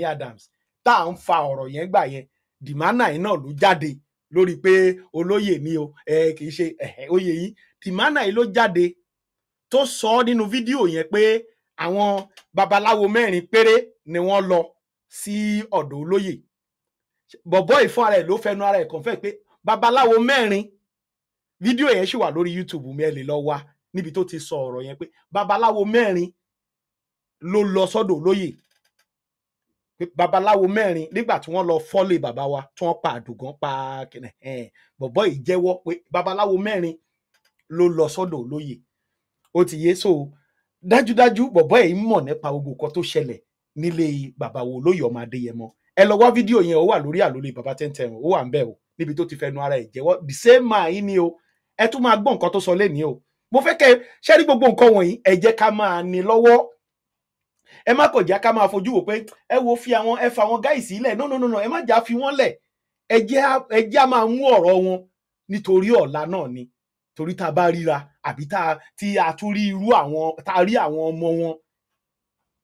Adams tá à ń fa ọ̀rọ̀ yẹn gbà yẹn Dìmánà yìí náà ló jáde lórí pé olóyè ni o kì í ṣe oyè yìí. Dìmánà yìí ló jáde tó sọ nínú fídíò yẹn pé àwọn babaláwo 4 péré ni wọ́n lọ sí ọ̀dọ̀ olóyè. Bọ̀bọ́ ìfún ara ẹ̀ ló fẹnu ara ẹ̀ confess pé babaláwo 4, fídíò yẹn ṣì wà lórí YouTube mi, ẹ lè lọ wá níbi tó ti sọ ọ̀rọ̀ yẹn pé babaláwo 4 ló lọ sọ́dọ̀ olóyè. Babaláwo 4 nígbà tí wọ́n lọ fọ́lé bàbá wa tí wọ́n pa Àdùgán pa kìnìún. Bọ̀bọ́ yìí jẹ́wọ́ pé babaláwo 4 ló lọ sọ́dọ̀ olóyè. Ó ti yé, so dájúdájú bọ̀bọ́ yìí mọ̀ nípa gbogbo nǹkan tó ṣẹlẹ̀ nílé bàbá wo olóyè ọmọ Adéyẹmọ. Ẹ lọ wá fídíò yẹn, ó wà lórí Àlólé Baba 1010, ó wà ńbẹ̀ o, níbi tó ti fẹnu ara ẹ̀ jẹ́wọ́. The same man yìí ni o. Ẹ tún máa gbọ́ nǹkan tó sọ lénìí o. Mo fẹ́ kẹ́ ṣe rí gbogbo nǹkan wọ̀nyí, ẹ jẹ́ ká máa ní lọ́wọ́. Ẹ má kọ̀ jẹ́ ká máa fojú wò pé ẹ wo fi àwọn ẹ fa àwọn guys sílẹ̀. No, ẹ má jà fi wọ́n lẹ̀. Ẹ jẹ́ á máa mú ọ̀rọ̀ wọn nítorí ọ̀la náà ni. Torí tá bá ríra àbí tí a tún rí irú àwọn tá rí àwọn ọmọ wọn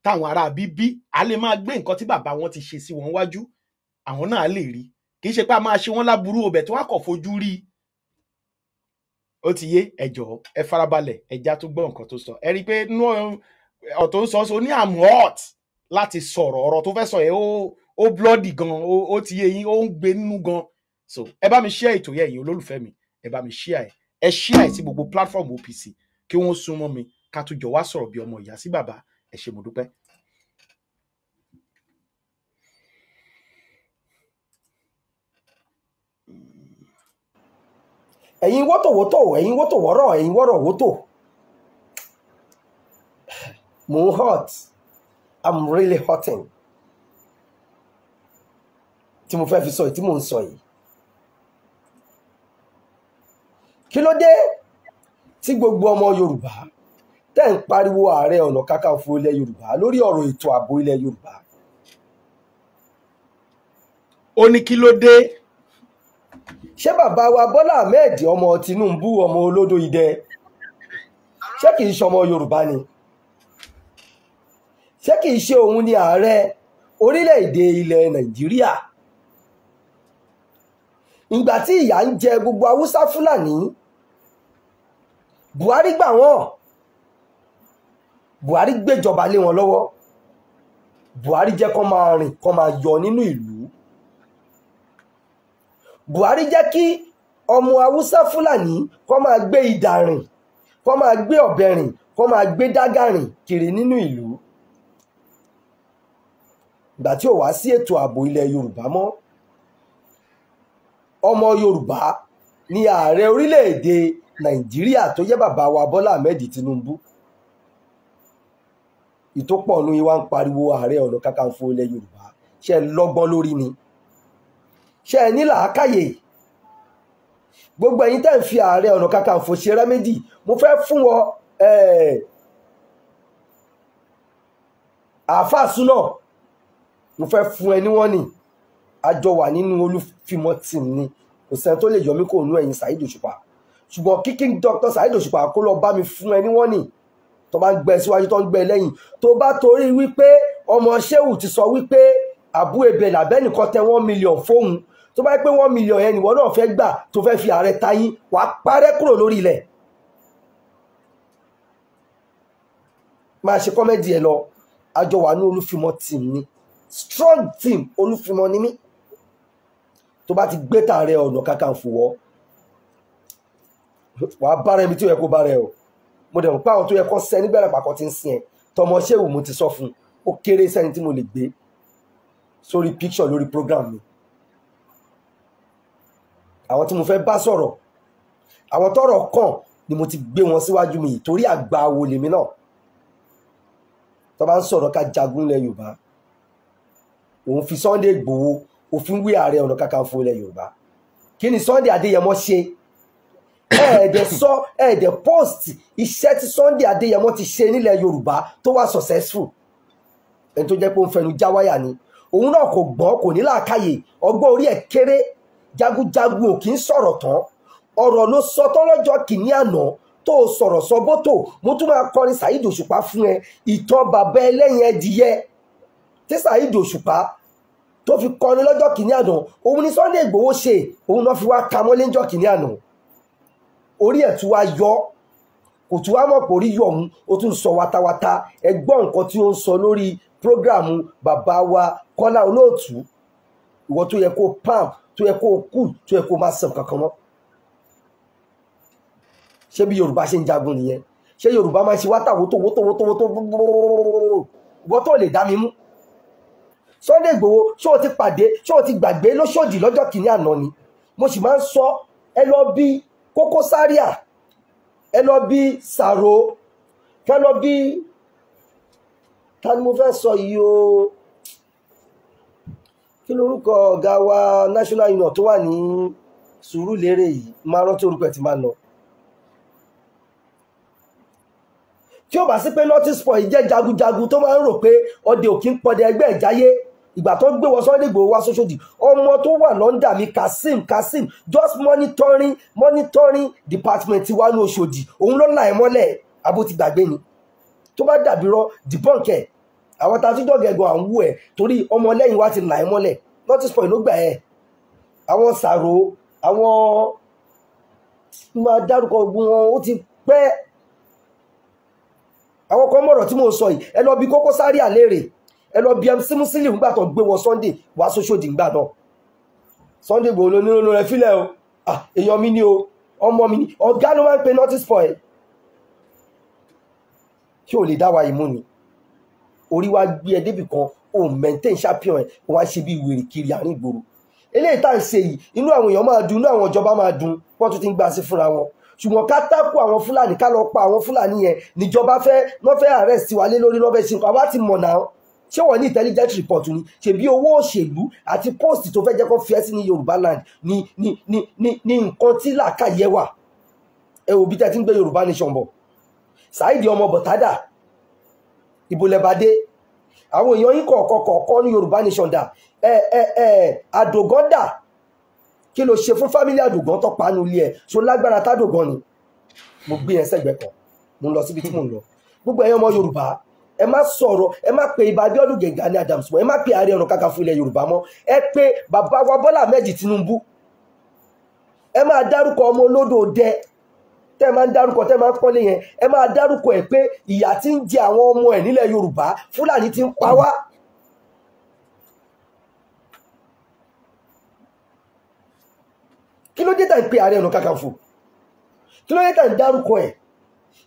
táwọn ará bíbí a lè máa gbé nǹkan tí bàbá wọn ti ṣe sí wọn wájú, àwọn náà lè rí. Kì í ṣe pé a máa ṣe wọ́n láburú ọbẹ̀ tí wọ́n kọ̀ fojú rí. Ó ti yé, ẹ jọ̀ọ́ ẹ farabalẹ̀, ẹ já tún gbọ́ nǹkan tó sọ. Ẹ rí i pé ọ̀rọ̀ tó ń sọ so ní I'm hot láti sọ̀rọ̀, ọ̀rọ̀ tó fẹ́ sọ yẹn ó bloody gan, ó ti yé yín, ó ń gbé nínú gan. So ẹ bá mi share ètò yẹn, ẹ̀yin olólùfẹ́ mi, ẹ bá mi share ẹ share sí gbogbo platform OPC kí wọ́n súnmọ́ mi ká tún jọ wá sọ̀rọ̀ bí ọmọ ìyá sí bàbá. Ẹ ṣé mo dúpẹ́. ẹ̀yin wótòwótò, ẹ̀yin wótòwọ́rọ̀, ẹ̀yin wọ́rọ̀wótò. Mo hot, I'm really hotting. Tí mo fẹ́ fi sọ yìí, tí mo ń sọ yìí. Kí ló dé tí gbogbo ọmọ Yorùbá tẹ́ ń pariwo Ààrẹ Ọ̀nà Kakanfò ilẹ̀ Yorùbá lórí ọ̀rọ̀ ètò ààbò ilẹ̀ Yorùbá? Ó ní kí ló dé? Ṣé bàbá wa Bọ́lá Ahmed ọmọ Tinubu ọmọ olódò idẹ, ṣé kìí ṣe ọmọ Yorùbá ni? Ṣé kìí ṣe òun ni ààrẹ orílẹ̀-èdè ilẹ̀ Nàìjíríà? Ìgbà tí ìyà ń jẹ gbogbo Haúsá Fúlàní, Buhari gbà wọ́n. Buhari gbéjọba lé wọn lọ́wọ́. Buhari jẹ́ kó máa rìn, kó máa yọ nínú ìlú. Buhari jẹ́ kí ọmọ Haúsá Fúlàní kó máa gbé idà rìn, kó máa gbé ọ̀bẹ rìn, kó máa gbé dágà rìn kiri nínú ìlú. Ìgbà tí ò wá sí ètò ààbò ilẹ̀ Yorùbá mọ́, ọmọ Yorùbá ni ààrẹ orílẹ̀-èdè Nàìjíríà tó jẹ́ bàbá wa Bọ́lá Ahmed Tinubu. Ìtópọ̀nù ìwà ń pariwo Ààrẹ Ọ̀nà Kakanfò ilẹ̀ Yorùbá. Ṣé ẹ lọ́gbọ́n lórí ni? Ṣé ẹ ní làákàyè? Gbogbo ẹ̀yin tẹ́ ń fi Ààrẹ Ọ̀nà Kakanfò ṣe rẹ́mẹ́dì, mo fẹ́ fún wọn àáfàá súnà, mo fẹ́ fún ẹ níwọ́n ni. Àjọ wà nínú Olúfimọ́ team ni, kò sẹ́ni tó lè yọ mí kò nú ẹ̀yin Saheed Òṣùpá. Ṣùgbọ́n kíkí Dr. Saheed Òṣùpá kó lọ bá mi fún ẹ níwọ́n ni. Tó bá ń gbé síwájú tó ń gbé lẹ́yìn, tó bá torí wípé ọmọ Ṣéhù ti sọ wípé Abu Ebel abẹ́nìkan tẹ 1 million fóun, tó bá yẹ pé 1 million yẹn nìwọ náà fẹ́ gbà tó fẹ́ fi ààrẹ tayín, wàá parẹ́ kúrò lórí ilẹ̀. Máa ṣe kọ́mẹ́dì ẹ lọ. Àjọ wà ní Olúfimọ́ team ni, strong team Olúfimọ́ ni mí. Tó bá ti gbé tààrẹ Ọ̀nà Kakanfò wọ́, wàá bára ẹbí tí ó yẹ kó bára ẹ o. Mo dẹ̀ mọ̀ pé àwọn tó yẹ kó sẹ́ nígbẹ̀rẹ̀ pàkọ́ ti ń sin ẹ̀. Tọmọ Ṣéhù mo ti sọ fún, ó kéré sẹ́ni tí mo lè gbé sórí picture lórí program mi. Àwọn tí mo fẹ́ bá sọ̀rọ̀, àwọn tọ́rọ̀ kàn ni mo ti gbé wọn síwájú mi torí àgbà wo lèmi náà. Tó bá ń sọ̀rọ̀ ká jagun ilẹ̀ Yorùbá, òun fi Sunday Igboho òfin wí Ààrẹ Ọ̀nà Kakanfò ilẹ̀ Yorùbá. Kí ni Sunday Adéyẹmọ ṣe? Ẹ̀ẹ̀dẹ̀ sọ, ẹ̀ẹ̀dẹ̀ post iṣẹ́ tí Sunday Adéyẹmọ ti ṣe nílẹ̀ Yorùbá tó wà successful. Ẹni tó jẹ́ pé ó ń fẹnu já wáyà ni. Òun náà kò gbọ́n, kò ní làákàyè, ọgbọ́n orí ẹ̀ kéré. Jagunjagun ò kì í sọ̀rọ̀ tán. Ọ̀rọ̀ ló sọ tọ́lọ́jọ́ kìíní àná tó sọ̀rọ̀ sọ bótò. Mo tún máa kọrin Saheed Òṣùpá fún ẹ. Ìtàn bàbá ẹlẹ́yin ẹdìyẹ. tí Saheed Òṣùpá tó fi kọrin lọ́jọ́ kìíní àná, òun ni Sunday Igboho ṣe, òun náà fi wá ka mọ́lé lọ́jọ́ kìíní àná. Orí ẹ̀ tún wá yọ, kò tún wá mọ̀ pé orí yọ òun, ó tún sọ watawata. Ẹ gbọ́ nǹkan tí ó ń sọ lórí prógráàmù bàbá wa Kọ́lá Olóòtú. Ìwọ tó yẹ kó pam, tó yẹ kó kú, tó yẹ kó máa sàn kankan mọ́. Ṣé bí Yorùbá ṣe ń jagun nìyẹn? Ṣé Yorùbá máa ń ṣe wátàwótò ìwọ tó lè dá mi mú? Sunday Igboho ṣé o ti pàdé, ṣé o ti gbàgbé lóṣòdì lọ́jọ́ kìíní àná ni? Mo sì máa ń sọ, ẹ lọ bí Koko Zaria, ẹ lọ bí Sàrò, ẹ lọ bí, ta ni mo fẹ́ sọ yìí o, kí lorúkọ ọ̀gá wa National Union tó wà ní Sùúrùlérè yìí, máa rántí orúkọ ẹ̀ tí máa lọ. Tí ó bá sí pé notice point jẹ́ jagunjagun tó máa ń rò pé ọdẹ òkè ń pọdẹ ẹgbẹ́ ìjáyé, ìgbà tó gbé wọn Sunday Igboho wá sóṣòdì, ọmọ tó wà lọ́ndà mi Kasim just monitoring department wa ní Òṣòdì, òun ló là ẹ́ mọ́lẹ̀. Abó ti gbàgbé ni? Tó bá dàbí rọ debunk ẹ̀, àwọn tá a tún jọ̀gẹ̀ gan à ń wú ẹ̀ torí ọmọ lẹ́yìn wa ti là ẹ́ mọ́lẹ̀. Notice point ló gbà ẹ̀. Àwọn Sàrò, àwọn máa dárúkọ ogun wọn, ó ti pẹ́. Àwọn kan mọ̀rọ̀ tí mò ń sọ yìí, ẹ lọ bí Koko Zaria léèrè, ẹ lọ bí MC Musiliu ńgbà tó gbé wọ Sunday wá sóṣòdì ńgbà náà. Sunday Igboho lónírònú rẹ fílẹ̀ o, èèyàn mi ni o, ọmọ mi ni, ọ̀gá ló máa ń pe notice point. Ṣé ò lè dá wa ìmú ni? Orí wa gbé ẹ débì kan, o maintain champion ẹ, o wá ṣe bí wèrè kiri àárín ìgboro. Eléyìí tá à ń ṣe yìí, inú àwọn èèyàn máa dùn, inú àwọn ìjọba máa dùn, wọ́n tún ti ń gbà sí fúnra wọn. Ṣùgbọ́n ká tákù àwọn Fúlàní, ká lọ pa àwọn Fúlàní yẹn níjọba wọ́n fẹ́ arrest wa lé lórí, lọ́fẹ́ ṣe nǹkan. Àwa ti mọ̀ náà. Ṣé wọ́n ní intelligence report ni? Ṣebí owó òṣèlú àti post tó fẹ́ jẹ́ kó fi ẹ́ sí ní Yorùbá land ní nǹkan tí làákàyè wà. Ẹ wò bí tẹ́ ti ń gbé Yorùbá nation bọ̀. Saheed ọmọ Bọ̀tádà, ibo lẹ bá dé? Àwọn èèyàn yín kọ̀ọ̀kan ní Yorùbá nation dà. Àdògán dà. Kí ló ṣe fún fámílì Àdògán tó pa nínú ilé ẹ̀? So lágbára tádògán ni? Mo gbé ẹ sẹ́gbẹ̀ẹ́ kan, mo ń lọ síbi tí mò ń lọ. Gbogbo ẹ̀yin ọmọ Yorùbá, ẹ má sọ̀rọ̀, ẹ má pe Ìbà Abíọ́dún Gani Adams mọ́, ẹ má pe Ààrẹ Ọ̀nà Kakanfò ilẹ̀ Yorùbá mọ́, ẹ pe bàbá wa Bọ́lá Ahmed Tinubu. Ẹ máa dárúkọ ọmọ olódò dẹ, tẹ́ máa ń dárúkọ, tẹ́ máa ń pọ́nlé yẹn, ẹ máa dárúkọ ẹ̀ pé ìyà tí ń jẹ àwọn ọmọ ẹ̀ nílẹ̀ Yorùbá, Fúlàní ti ń pa wá. Kí ló dé tá ń pe Ààrẹ Ọ̀nà Kakanfò? Kí ló dé tá ń dárúkọ ẹ̀?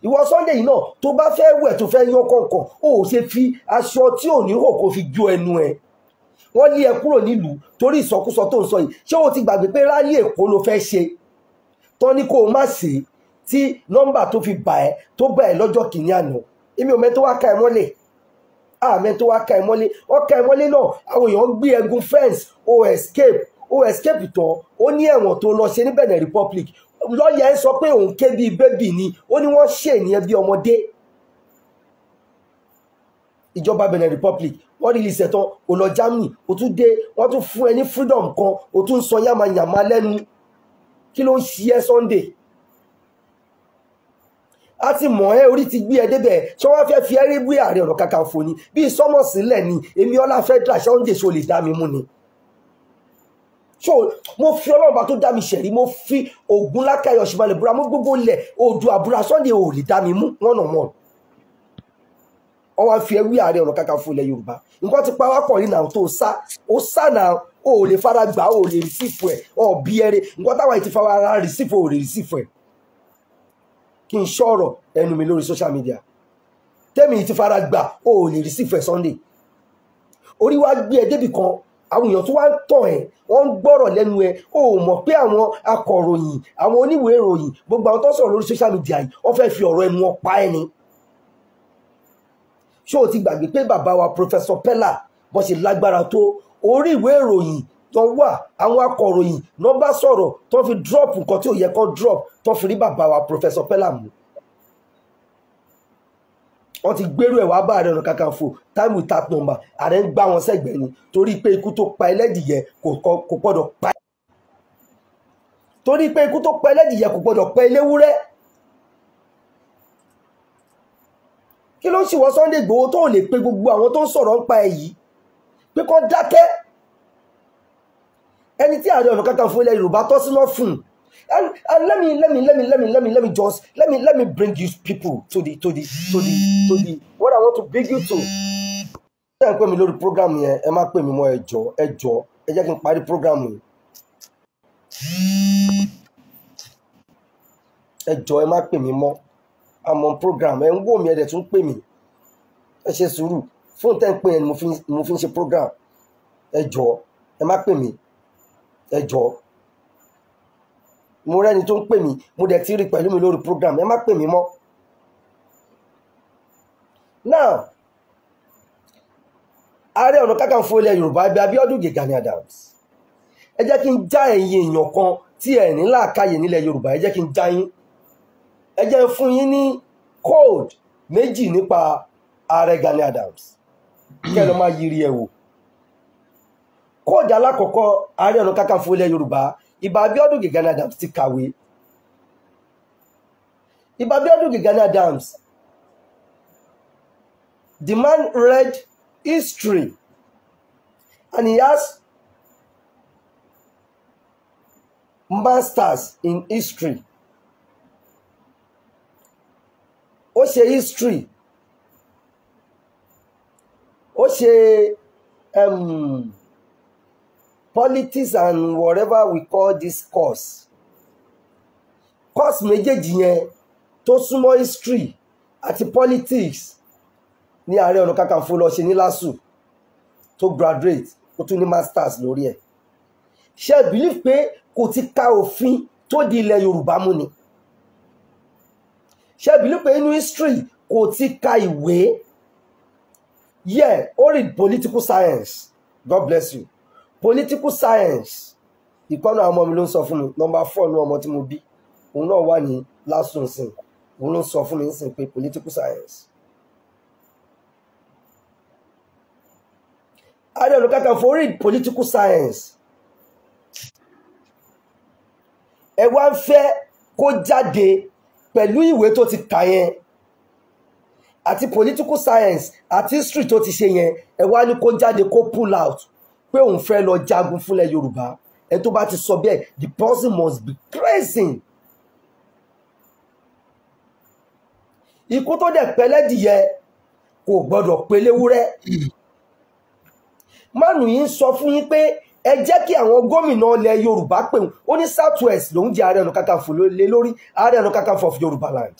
Ìwọ Sunday yìí náà tó bá fẹ́ wẹ̀ tó fẹ́ yán kọ̀ọ̀kan, ó ṣe fi aṣọ tí ò ní hò kó fi jó ẹnu ẹ̀. Wọ́n lé ẹ kúrò nílùú torí ìsọkúsọ tó ń sọ yìí. Ṣé o ti gbàgbé pé rálí Èkó ló fẹ́ ṣe? Tán ní kó o má ṣe tí nọ́mbà tó fi bà ẹ́ tó bà ẹ́ lọ́jọ́ kìíní àná. Èmi ò mẹ́ tó wá ká ẹ mọ́lẹ̀. Àmẹ́ tó wá ká ẹ mọ́lẹ̀. Wọ́n ká ẹ mọ́lẹ̀ náà, àwọn èèyàn ń gbé ẹgún fence, o escape tán, ó ní ẹ̀wọ̀n tó lọ ṣe ní Benin Republic. Lọ́ọ̀yà ẹ sọ pé òun ké bíi bébì ni, ó ní wọ́n ṣe ènìyàn bí ọmọdé. Ìjọba Benin Republic wọ́n rí ilé tán, ó lọ Germany, ó tún dé, wọ́n tún fún ẹ ní freedom kan, ó tún sọ yàmàyàmà lẹ́nu. Kí ló ń ṣe ẹ́ Sunday? A ti mọ̀ ẹ́, orí ti gbé ẹ débẹ̀. Ṣé wọ́n fẹ́ fi ẹ́ rí bí Ààrẹ Ọ̀nà Kakanfò ni? Bí sọ́mọ̀ sílẹ̀ ni, èmi Ọlá Federal Sunday ṣo lè dá mi mú ni? So mo fi Ọlọ́run bá tó dá mi ṣẹ̀rí, mo fi Ògún Lákàyè Ọ̀ṣìbàlẹ̀ búra, mo gbogbo lẹ̀ Oòduà àbúrà, Sunday ò lè dá mi mú one on one. Wọ́n wá fi ẹ́ wí Ààrẹ Ọ̀nà Kakanfò ilẹ̀ Yorùbá. Nǹkan ti pa wá pọ̀ rí náà tó ó sá náà, ó lè fara gbà, ó lè rìsífù ẹ̀, ọ̀ bí ẹrẹ. Nǹkan táwa ti fara ara rìsífù, ó lè rìsífù ẹ̀. Kí n ṣọ̀rọ̀ ẹnu mi lórí social media. Tẹ́mi ti fara gbà, ó lè rìsífù ẹ̀ Sunday. Orí wa gbé ẹ débì kan, àwọn èèyàn tó wá ń tàn ẹ́, wọ́n ń gbọ́rọ̀ lẹ́nu ẹ, ó mọ̀ pé àwọn akọ̀ròyìn, àwọn oníwèé ìròyìn, gbogbo àwọn tó sọ̀rọ̀ lórí social media yìí, wọ́n fẹ́ fi ọ̀rọ̀ ẹnu wọn pa ẹni. Ṣé o ti gbàgbé pé bàbá wa Professor Pella bó ṣe lágbára tó, orí ìwé ìròyìn tó wà, àwọn akọ̀ròyìn ló bá sọ̀rọ̀ tó fi drop nǹkan tí ò yẹ kó drop, tó fi rí bàbá wa Professor Pella mú. Wọ́n ti gbérú ẹ̀ wá bá Ààrẹ Ọ̀nà Kakanfò time without number, ààrẹ ń gbá wọn sẹ́gbẹ̀ẹ́ ni torí pé ikú tó pa ẹlẹ́dìyẹ kò gbọ́dọ̀ pa ẹ́. Torí pé ikú tó pa ẹlẹ́dìyẹ kò gbọ́dọ̀ pa eléwúrẹ́. Kí ló ń ṣìwọ́ Sunday Igboho tó lè pe gbogbo àwọn tó ń sọ̀rọ̀ ń pa ẹ̀ yìí? pé kó dákẹ́ ẹni tí Ààrẹ Ọ̀nà Kakanfò ilẹ̀ Yorùbá tọ́ sínú fún and let me bring you people to the what I want to bring you to. Ṣé ẹ ń pè mí lórí program yẹn ẹ má pè mí mọ́ ẹ jọ̀ọ́ ẹ jẹ́ kí n parí program yìí. Ẹ jọ̀ọ́ ẹ má pè mí mọ́ I'm on program ẹ ń wò mí ẹ dẹ̀ tún pè mí ẹ ṣe sùúrù fóònù tẹ́ ń pè yẹn ni mo fi ń ṣe program ẹ jọ̀ọ́ ẹ má pè mí ẹ jọ̀ọ́ mo rẹ́ni tó ń pè mí mo dẹ̀ ti rí pẹ̀lú mi lórí program ẹ má pè mí mọ́. Now Ààrẹ Ọ̀nà Kakanfò ilẹ̀ Yorùbá Abíọ́dún Gani Adams ẹ jẹ́ kí n já ẹ̀yin èèyàn kan tí ẹ̀ ní làákàyè nílẹ̀ Yorùbá ẹ jẹ́ kí n já yín ẹ jẹ́ fún yín ní code méjì nípa Ààrẹ Gani Adams kẹ́ lọ máa yiri ẹ̀ wò. Code alákọ̀ọ́kọ́ Ààrẹ Ọ̀nà Kakanfò ilẹ̀ Yorùbá Ìbà Abíọ́dún Gani Adams ti kàwé. Ìbà Abíọ́dún Gani Adams, the man read history and he has masters in history. Ó ṣe history, ó ṣe politics and whatever we call this course méjèèjì yẹn tó súnmọ́ history àti politics ní Ààrẹ Ọ̀nà Kakanfò lọ ṣe ní LASU tó graduate ó tún ní masters lórí ẹ̀. Ṣé believe pé kò ti ka òfin tó di ilẹ̀ Yorùbá mú ni? Ṣé believe pé inú history kò ti ka ìwé? Yeah, ó read political science. God bless you. Political science ìkọ́nà àwọn ọmọ mi ló ń sọ fún mi number 4 ní ọmọ tí mo bí òun náà wà ní LASU nsìn òun ló ń sọ fún mi nsìn pé political science. Ààrẹ Ọ̀nà Kakanfò read political science ẹ wá ń fẹ́ kó jáde pẹ̀lú ìwé tó ti kà yẹn àti political science àti history tó ti ṣe yẹn ẹ wá ní kó jáde kó pull out pé òun fẹ́ lọ jagun fúnlẹ̀ Yorùbá. Ẹ tó bá ti sọ bẹ́ẹ̀ the person must be crazy. Ikú tó dẹ̀ pẹ́lẹ́dìyẹ kò gbọ́dọ̀ péléwúrẹ́. Mánu yìí ń sọ fún yín pé ẹ jẹ́ kí àwọn gómìnà ilẹ̀ Yorùbá pè wọ́n ó ní South West lòún jẹ́ Ààrẹ Ọ̀nà Kakanfò lé lórí Ààrẹ Ọ̀nà Kakanfò of Yorùbá land.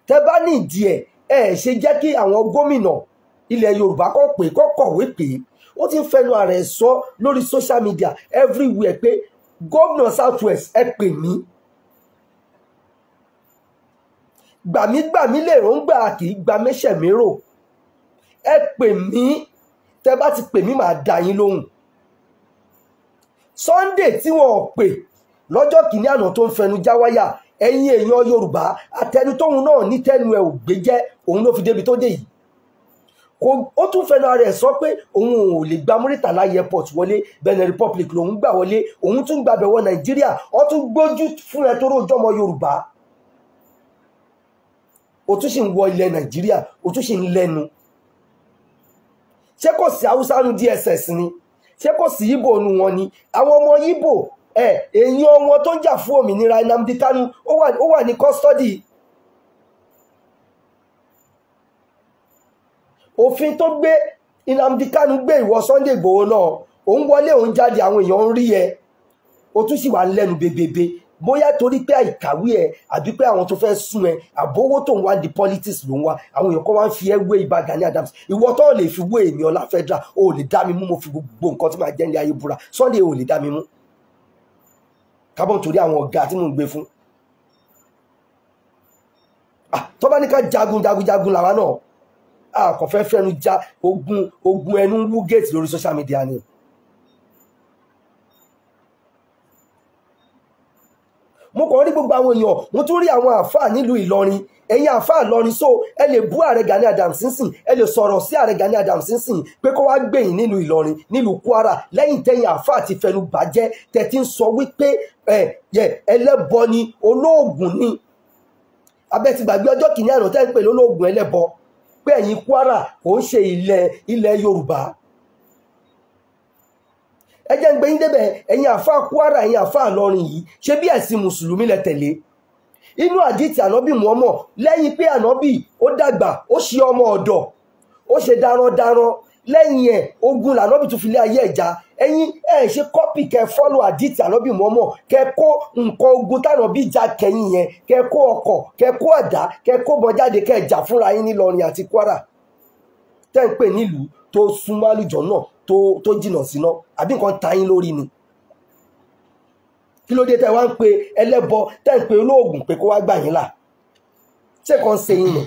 Tẹ́ bá ní ìdí ẹ ṣe jẹ́ kí àwọn gómìnà ilẹ̀ Yorùbá kó pè kó kọ̀wé pè ó ti ń fẹnu ààrẹ sọ lórí social media everywhere pé gómìnà South West ẹ pè mí gbàmígbàmí lè róńgbà kì í gba mẹ́sẹ̀ mérò ẹ pè mí tẹ́ bá ti pè mí màá dá yín lóhùn. Sunday tí wọ́n pè lọ́jọ́ kìíní àná tó ń fẹnu já wáyà ẹ̀yin èèyàn Yorùbá àtẹnu tóun náà ní tẹnu ẹ̀ ò gbé jẹ́ òun ló fi débi tó dé yìí. Ó tún fẹnu ara ẹ̀ sọ pé òun ò lè gba Muritala airport wọlé Benin Republic lòun gbà wọlé òun tún gbàbẹ̀ wọ Nàìjíríà ó tún gbójú fún ẹ tó rójọ́ ọmọ Yorùbá ó tún sì ń wọ ilẹ̀ Nàìjíríà ó tún sì ń lẹ́nu. Ṣé kò sí Haúsá nu DSS ni? Ṣé kò sí Ìgbò nu wọn ni? Àwọn ọmọ Ìgbò èèyàn wọn tó ń jà fún òmìnira Nnamdi Kanu ó wà ní custody. Òfin tó gbé Nnamdi Kanu gbé ìwọ Sunday Igboho náà òun wọlé òun jáde àwọn èèyàn ń rí ẹ ó tún sì wà lẹ́nu bebebe bóyá torí pé àìkàwé ẹ àbí pé àwọn tó fẹ́ sún ẹ àbówó tó ń wá di politics ló ń wá àwọn èèyàn kan wá ń fi ẹ wé Ìbà Gani Adams ìwọ tó lè fi wé èmi Ọlá Federal ó lè dá mi mú mo fi gbogbo nǹkan tí màá jẹ́ ní ayé búra Sunday ó lè dá mi mú kábọ̀ torí àwọn ọ̀gá tí mo ń gbé fún. Tó bá ní ká jagun làwa náà kò fẹ́ fẹ́nu já ogun ẹnu wú gate lórí social media ni. Mo kàn rí gbogbo àwọn èèyàn mo tún rí àwọn àfáà nílùú Ìlọrin ẹ̀yin àfáà Ìlọrin so ẹ lè bú Ààrẹ Gani Adams sínsìn ẹ lè sọ̀rọ̀ sí Ààrẹ Gani Adams sínsìn pé kó wá gbẹ̀yìn nílùú Ìlọrin nílùú Kwara lẹ́yìn tẹ́yìn àfáà ti fẹnu bàjẹ́ tẹ̀tí ń sọ wípé ẹlẹ́bọ ni olóògùn ni abẹ́ ti gbàgbé ọjọ́ kìíní àná tẹ́ ń pè lólóògùn ẹlẹ́bọ pé ẹ̀yin Kwara kò ń ṣe ilẹ̀ Yorùbá ẹ jẹ́ ń gbé yín débẹ̀, ẹ̀yin àfáà Kwara, ẹ̀yin àfáà Ìlọrin yìí, ṣé bí ẹ̀sìn mùsùlùmí lẹ tẹ̀lé? Inú àdìtì ànábì Muhammad, lẹ́yìn pé ànábì ó dàgbà, ó ṣe ọmọ ọ̀dọ̀, ó ṣe darandaran, lẹ́yìn ẹ̀ ogun lànábì tún fi lé ayé ẹ̀já. ẹ̀yin ẹ̀ ṣe kọ́pì kẹ́ fọ́lọ̀ àdìtì ànábì Muhammad, kẹ́ kó nǹkan ogun tànábì já kẹ́yìn yẹn, kẹ́ kó ọkọ̀, kẹ́ kó àdá, kẹ́ kó bọ́ jáde, kẹ́ jà fúnra yín nílọrin àti Kwara tẹ́ ń pè nílùú tó súnmọ́ àlùjọ náà tó jìnnà síná, àbí nǹkan ta yín lórí ni? Kí ló dé tẹ́ wá ń pe ẹlẹ́bọ, tẹ́ ń pe olóògùn pé kó wá gbà yín là? ṣé kan ṣe yín ni?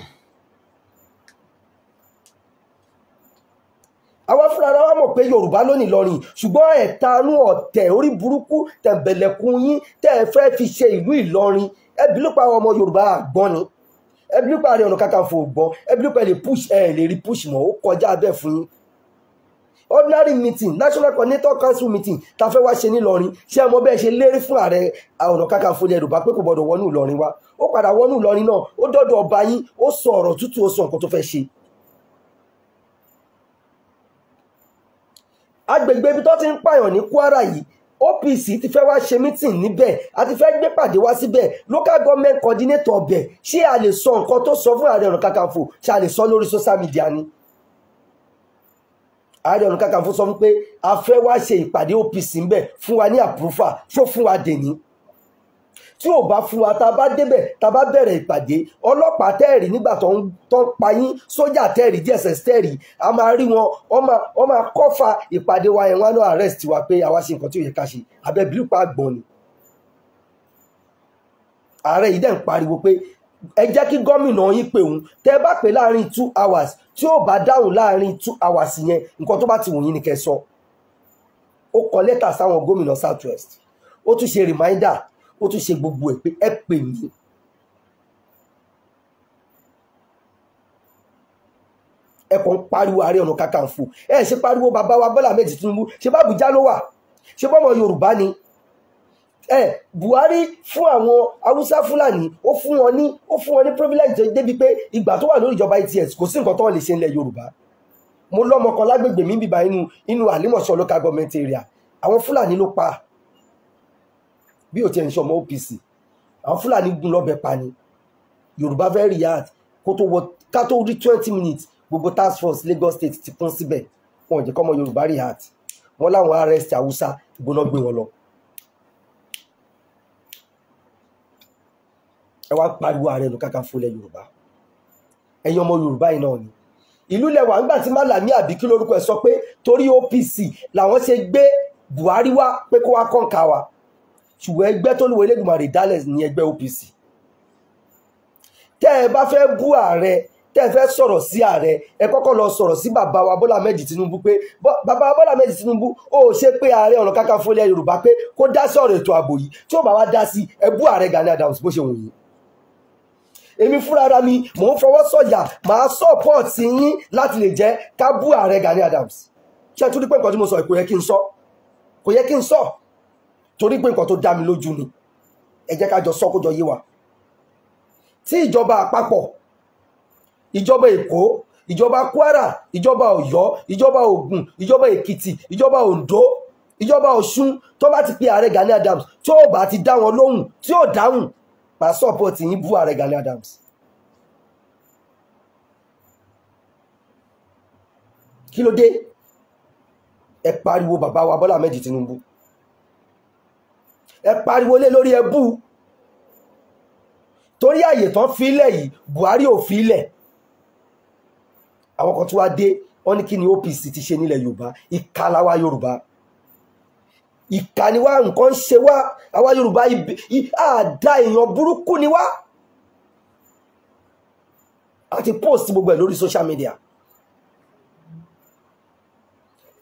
àwa fúnra wa mọ̀ pé Yorùbá lónìí lọ́rin, ṣùgbọ́n ẹ̀tanú ọ̀tẹ̀ orí burúkú tẹ̀m̀bẹ̀lẹ̀kun yín tẹ́ ẹ fẹ́ fi ṣe ìlú Ìlọrin, ẹbí ló pa àwọn ọmọ Yorùbá àgbọ́n ni, ẹbí ló pa Ààrẹ Ọ̀nà Kakanfò ògbọ́n, ẹbí ló pa lè push lè rí push mọ́, ó kọjá abẹ́ fún yín. Ordinary meeting, National Coordinator Council meeting ta fẹ́ wá ṣe nílọrin, ṣé ẹ mọ̀ bẹ́ẹ̀ ṣe lérí fún Ààrẹ Ọ̀nà Kakanfò ilẹ̀ Yorùbá pé kò gbọdọ̀ wọnú Ìlọrin wa? Ó padà wọnú Ìlọrin náà, ó dọ́dọ̀ ọba yín, ó sọ ọ̀rọ̀ tútù, ó sọ nǹkan tó fẹ́ ṣe. Agbègbè ibi tó ti ń pààyàn ní Kwara yìí, OPC ti fẹ́ wá ṣe meeting níbẹ̀, a ti fẹ́ gbé pàdé wá síbẹ̀, local government coordinator ọbẹ̀, ṣé a lè sọ nǹkan tó sọ fún Ààrẹ Ọ̀nà Kakanfò, ṣé a lè sọ lórí social media ni? Ààrẹ Ọ̀nà Kakanfò sọ fún pé a fẹ́ wá ṣe ìpàdé OPC ńbẹ̀, fún wa ní àpúrúfà, ṣó fún wa dè ní? Tí ò bá fún wa, tá bá débẹ̀, tá bá bẹ̀rẹ̀ ìpàdé, ọlọ́pàá tẹ́ẹ̀rí nígbà tó ń pa yín, sójà tẹ́ẹ̀rí, DSS tẹ́ẹ̀rí, a máa rí wọn, wọ́n máa kọ́fà ìpàdé wa yẹn, wọ́n á lọ arrest wa pé àwa ṣe nǹkan tí ò yẹ ká ṣe, abẹ́ bílùpá àgbọ̀n ni. Ààrẹ yìí dẹ̀ ń pariwo pé ẹ jẹ́ kí gómìnà yín pè òun, tẹ́ bá pè láàrin 2 hours, tí ó bá dáhùn láàrin 2 hours yẹn, nǹkan tó bá ti wù yín ni kẹ́ sọ. Ó kọ lẹ́tà sáwọn gómìnà South West, ó tún ṣe reminder, ó tún ṣe gbogbo ẹ̀ pé ẹ pè mí. Ẹ kàn ń pariwo Ààrẹ Ọ̀nà Kakanfò, ẹ ṣe pariwo bàbá wa Bọ́lá Ahmed Tinubu, ṣe bá Àbújá ló wà, ṣe bọ́mọ Yorùbá ni. Buhari fún àwọn Haúsá Fúlàní, ó fún wọn ní privilege débi pé ìgbà tó wà lórí ìjọba ATS kò sí nǹkan tó lè ṣe nílẹ̀ Yorùbá. Mo lọ́mọ kan lágbègbè mi bíbá inú Àlímọ̀ṣọ́ local government area, àwọn Fúlàní ló pa, bí ò tiẹ̀ ń ṣọmọ OPC, àwọn Fúlàní gún lọ́bẹ̀ pa ni. Yorùbá fẹ́ react, ká tó rí 20 minutes gbogbo task force Lagos State ti kún síbẹ̀, wọn ò jẹ́ kọ́mọ Yorùbá react, wọn láwọn arrest Haúsá, ìgbóná gbé wọn lọ. Ẹ wá pariwo Ààrẹ Ọ̀nà Kakanfò ilẹ̀ Yorùbá, ẹ̀yin ọmọ Yorùbá yìí náà ni. Ìlú lẹwà nígbà tí Málàmí àbí kí lórúkọ ẹ̀ sọ pé torí OPC làwọn ṣe gbé Buhari wá pé kó wá kọ́ǹkà wa, ṣùgbọ́n ẹgbẹ́ tó lùwẹ̀ Elédùmarè dálẹ̀ ní ẹgbẹ́ OPC. Tẹ́ ẹ bá fẹ́ bú ààrẹ, tẹ́ ẹ fẹ́ sọ̀rọ̀ sí ààrẹ, ẹ kọ́kọ́ lọ sọ̀rọ̀ sí bàbá wa Bọ́lá Ahmed Tinubu pé bàbá wa Bọ́lá Ahmed Tinubu ó ṣe pé Ààrẹ Ọ̀nà Kakanfò ilẹ̀ Yorùbá pé kó dá sí ọ̀rọ̀ ètò ààbò yìí, tí ó bá wá dá sí, ẹ bú ààrẹ Gani Adams bó ṣe wù yín. Èmi fúnra mi mò ń fọwọ́ sọ̀yà, màá support yín láti lè jẹ́ ká bú ààrẹ Gani Adams. Ṣé ẹ tún rí pé nǹkan tí mo sọ kò yẹ kí n sọ, kò yẹ kí n sọ, torí pé nǹkan tó dá mi lójú ni. Ẹ jẹ́ ká jọ sọ kó jọ yé wa. Tí ìjọba àpapọ̀, ìjọba Èkó, ìjọba Kwara, ìjọba Ọ̀yọ́, ìjọba Ògùn, ìjọba Èkìtì, ìjọba Oǹdó, ìjọba Ọ̀ṣun tó bá ti pe ààrẹ Gani Adams, tí ó bá ti dá wọn lóhùn, tí ó dáhùn, màá support yín bú ààrẹ Gani Adams. Kí ló dé? Ẹ pariwo bàbá wa Bọ́lá Ahmed Tinubu, ẹ pariwo lé lórí ẹbú, torí àyè tán fílẹ̀ yìí Buhari ò fílẹ̀. Àwọn kan tí wá dé, wọ́n ní kí ni OPC ti ṣe nílẹ̀ Yorùbá, ìkà làwa Yorùbá, ìkà ni wá, nǹkan ń ṣe wá, àwa Yorùbá àdá èèyàn burúkú ni wá. A ti post gbogbo ẹ̀ lórí social media.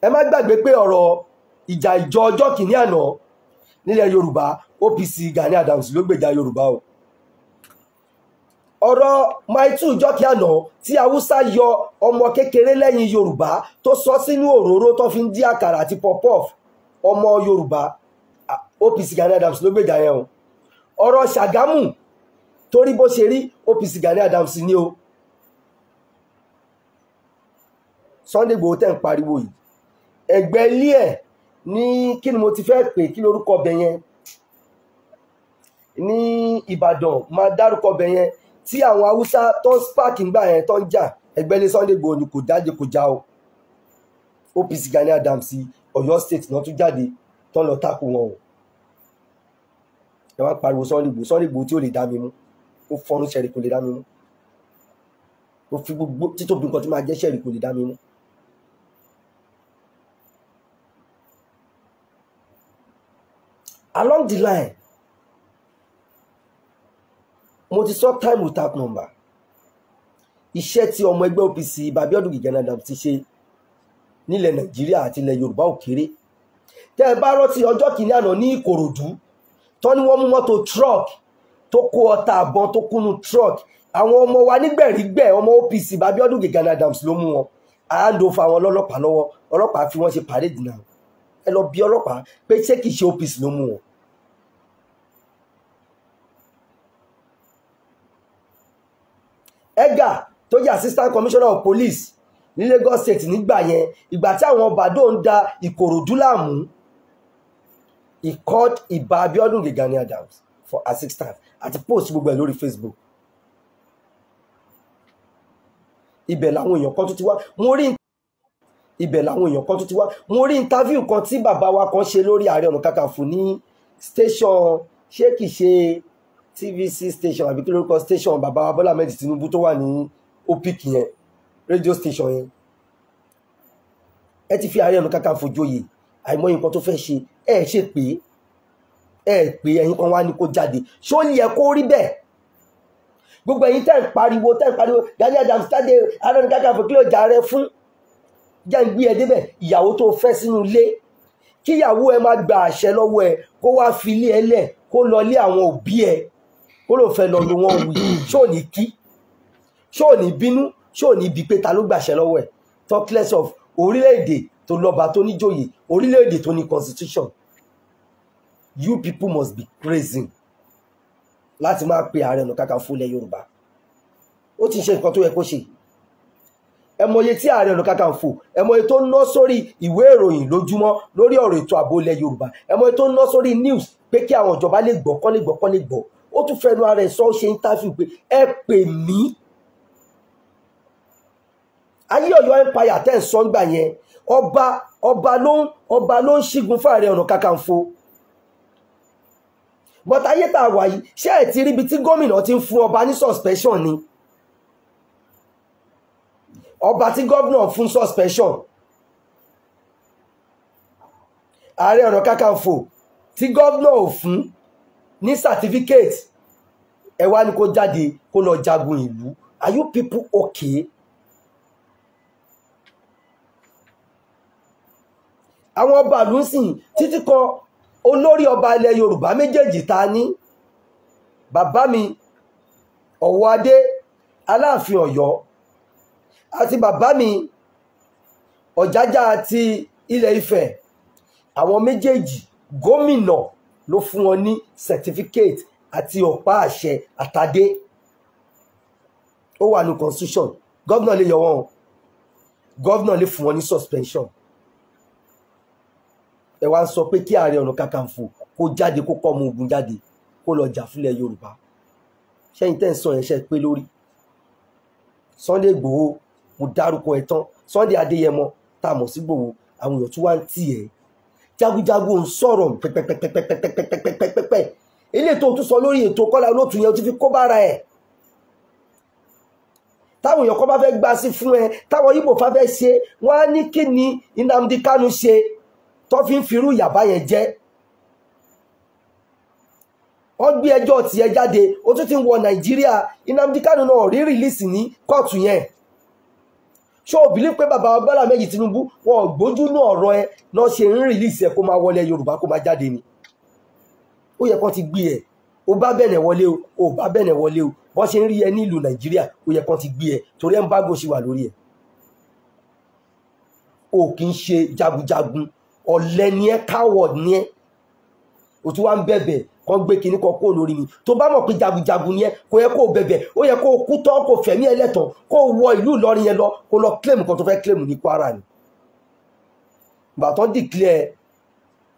Ẹ má gbàgbé pé ọ̀rọ̀ ìjà ọjọ́ kìíní àná nílẹ̀ Yorùbá, OPC Gani Adams ló gbèjà Yorùbá o. Ọ̀rọ̀ maitu jọ́kí àná tí Haúsá yọ ọmọ kékeré lẹ́yìn Yorùbá tó sọ sínú òróró tó fi ń dí àkàrà àti pop-off, ọmọ Yorùbá, OPC Gani Adams ló gbèjà yẹn o. Ọ̀rọ̀ Ṣàgámù torí bó ṣe rí, OPC Gani Adams ní o. Sunday Igboho tẹ́ ń pariwo yìí, ẹgbẹ́ ilé ẹ̀ ní kí ni mo ti fẹ́ pè kí lórúkọ ọbẹ̀ yẹn ní Ìbàdàn máa dárúkọ ọbẹ̀ yẹn tí àwọn Haúsá tó ń spark ńgbà yẹn tó ń jà ẹgbẹ́lé Sunday Igboho ni kò dájé kò já o OPC Gani Adams Ọ̀yọ́ state náà tún jáde tó ń lọ tako wọn o ẹ wá pariwo Sunday Igboho tí ó lè dá mi mú ó fọnú ṣẹ̀rì kò lè dá mi mú ó fi gbogbo títóbi nǹkan tí máa jẹ́ ṣẹ̀rì kò lè dá mi mú. Along the line mo ti sọ time without number iṣẹ́ tí ọmọ ẹgbẹ́ OPC Abiodun Gani Adams ti ṣe nílẹ̀ Nàìjíríà àti ilẹ̀ Yorùbá ò kéré tẹ́ ẹ bá rántí ọjọ́ kìíní àná ní Ìkòròdú tó ní wọ́n mú mọ́tò truck tó kó ọta àbọn tó kúnnú truck àwọn ọmọ wa nígbẹ̀rígbẹ̀ ọmọ OPC Abiodun Gani Adams ló mú wọn àándo fa àwọn ọlọ́pàá lọ́wọ́ ọlọ́pàá fi wọ́n ṣe parade náà ẹ lọ bí ọlọ́pàá pé ṣé kìí ṣe OPC ló mú wọn. Edgar tó jẹ́ assistant commissioner of police ní Lagos state nígbà yẹn ìgbà tí àwọn Bàdó ń da Ìkòròdú láàmú he called Ìbà Abiodun Gani Adams for assistance àti post gbogbo ẹ̀ lórí Facebook. Ibẹ̀ làwọn èèyàn kan tó ti wá mo rí interview kan tí bàbá wa kan ṣe lórí Ààrẹ Ọ̀nà Kakanfò ní station ṣé kìí ṣe TVC station àbí kí lórúkọ station bàbá wa Bọ́lá Ahmed Tinubu tó wà ní OPIC yẹn radio station yẹn ẹ ti fi Ààrẹ Ọ̀nà Kakanfò joyè àìmọye nǹkan tó fẹ́ ṣe ẹ ṣe pé ẹ̀yin kan wá ní kó jáde ṣó yẹ kó rí bẹ́ẹ̀ gbogbo ẹ̀yin tẹ́ ń pariwo Gani Adams jáde Ààrẹ Ọ̀nà Kakanfò kí ló jà rẹ fún jẹ́ ń gbé ẹ débẹ̀ ìyàwó tó fẹ́ sínú ilé kíyàwó ẹ má gba àṣẹ lọ́wọ́ ẹ kó wá fi ilé ẹ lẹ̀ kó lọ lé àwọn òbí ẹ kó ló fẹ́ lọ lu wọn wí ṣó ní kí ṣó ní bínú ṣó ní bí pé ta ló gbàṣẹ lọ́wọ́ ẹ talk less of orílẹ̀-èdè tó lọ́ba tó níjòyè orílẹ̀-èdè tó ní constitution you people must be crazy láti máa pe Ààrẹ Ọ̀nà Kakanfò ilẹ̀ Yorùbá ó ti ṣe nǹkan tó yẹ kó ṣe ẹ mọye tí Ààrẹ Ọ̀nà Kakanfò ẹ mọye tó ná sórí ìwé ìròyìn lójúmọ́ lórí ọ̀rọ̀ ètò ààbò ilẹ̀ Yorùbá ẹ mọye tó ná sórí news pé kí àwọn ìjọba lè gbọ́ kán lè gbọ́ kán lè gbọ́ ó tún fẹnu ara ẹ̀ sọ ó ṣe interview pé ẹ pè mí ayé Ọ̀yọ́ empire tẹ́ ń sọ ń gbà yẹn ọba ló ń ṣígun fún Ààrẹ Ọ̀nà Kakanfò but ayé tá a wà yìí ṣé ẹ ti ríbi tí gómìnà ti ń fún ọba ní suspension ni ọba tí gómìnà fún suspension Ààrẹ Ọ̀nà Kakanfò tí gómìnà ò fún ní certificate ẹ wá ní kó jáde kó lọ jagun ìlú are you people okay? àwọn ọba ìlú ń sìn títí kan olórí ọba ilẹ̀ Yorùbá méjèèjì ta ní bàbá mi Ọ̀wọ́adé Aláàfin Ọ̀yọ́ àti bàbá mi Ọ̀jájá àti Ilẹ̀ Ifẹ̀ àwọn méjèèjì gómìnà ló fún wọn ní certificate àti ọ̀pá àṣẹ àtàdé ó wà ní constitution gómìnà lè yọ wọn gómìnà lè fún wọn ní suspension ẹ wá ń sọ pé kí Ààrẹ Ọ̀nà Kakanfò kó jáde kó kọ́ ọmọ ogun jáde kó lọ jà fúnlẹ̀ Yorùbá ṣẹ́yìn tẹ́ ń sọ yẹn ṣe pé lórí Sunday Igboho mo dárúkọ ẹ̀ tán Sunday Adéyẹmọ tá a mọ̀ sí Igboho àwọn èèyàn tún wá ń tì ẹ́ jagunjagun ń sọ̀rọ̀ pẹ́pẹ́pẹ́pẹ́pẹ́pẹ́pẹ́pẹ́ eléyìí tó tún sọ lórí ètò Kọ́lá Olóòtú yẹn ó ti fi kó bára ẹ̀ táwọn èèyàn kan bá fẹ́ gbá sí fún ẹ táwọn Ìgbò fà fẹ́ ṣe wọ́n á ní kí ni Nnamdi Kanu ṣe tó fi ń firú ìyàbá yẹn jẹ́ wọ́n gbé ẹjọ́ tiẹ̀ jáde ó tún ti ń wọ Nàìjíríà Nnamdi Kanu náà rí rìlíìsì ní kóòtù yẹn ṣé o bìlí pé bàbá Bọ́lá Ahmed Tinubu wọn ò gbójú náà ọ̀rọ̀ ẹ náà ṣe ń rìlíìsì ẹ kó máa wọlé Yorùbá kó máa jáde ni ó yẹ kó ti gbé ẹ ó bá bẹ̀nẹ̀ wọlé o ó bá bẹ̀nẹ̀ wọlé o bọ́n ṣe ń rí ẹ ní ìlú Nàìjíríà ó yẹ kó ti gbé ẹ torí embargo ṣì wà lórí ẹ o kì í ṣe jagunjagun ọ̀lẹ ni ẹ coward ni ẹ o tún wá ń bẹ̀bẹ̀ kọ́ gbé kinní kan kó lórí mi tó bá mọ̀ pé jagunjagun ni ẹ kò yẹ kó o bẹ̀bẹ̀ ó yẹ kó o kú tán kó fẹ̀mí ẹlẹ́tàn kó o wọ ìlú Ìlọrin yẹn lọ kó lọ claim kan tó fẹ́ claim ní Kwara ni bàtọ́ declare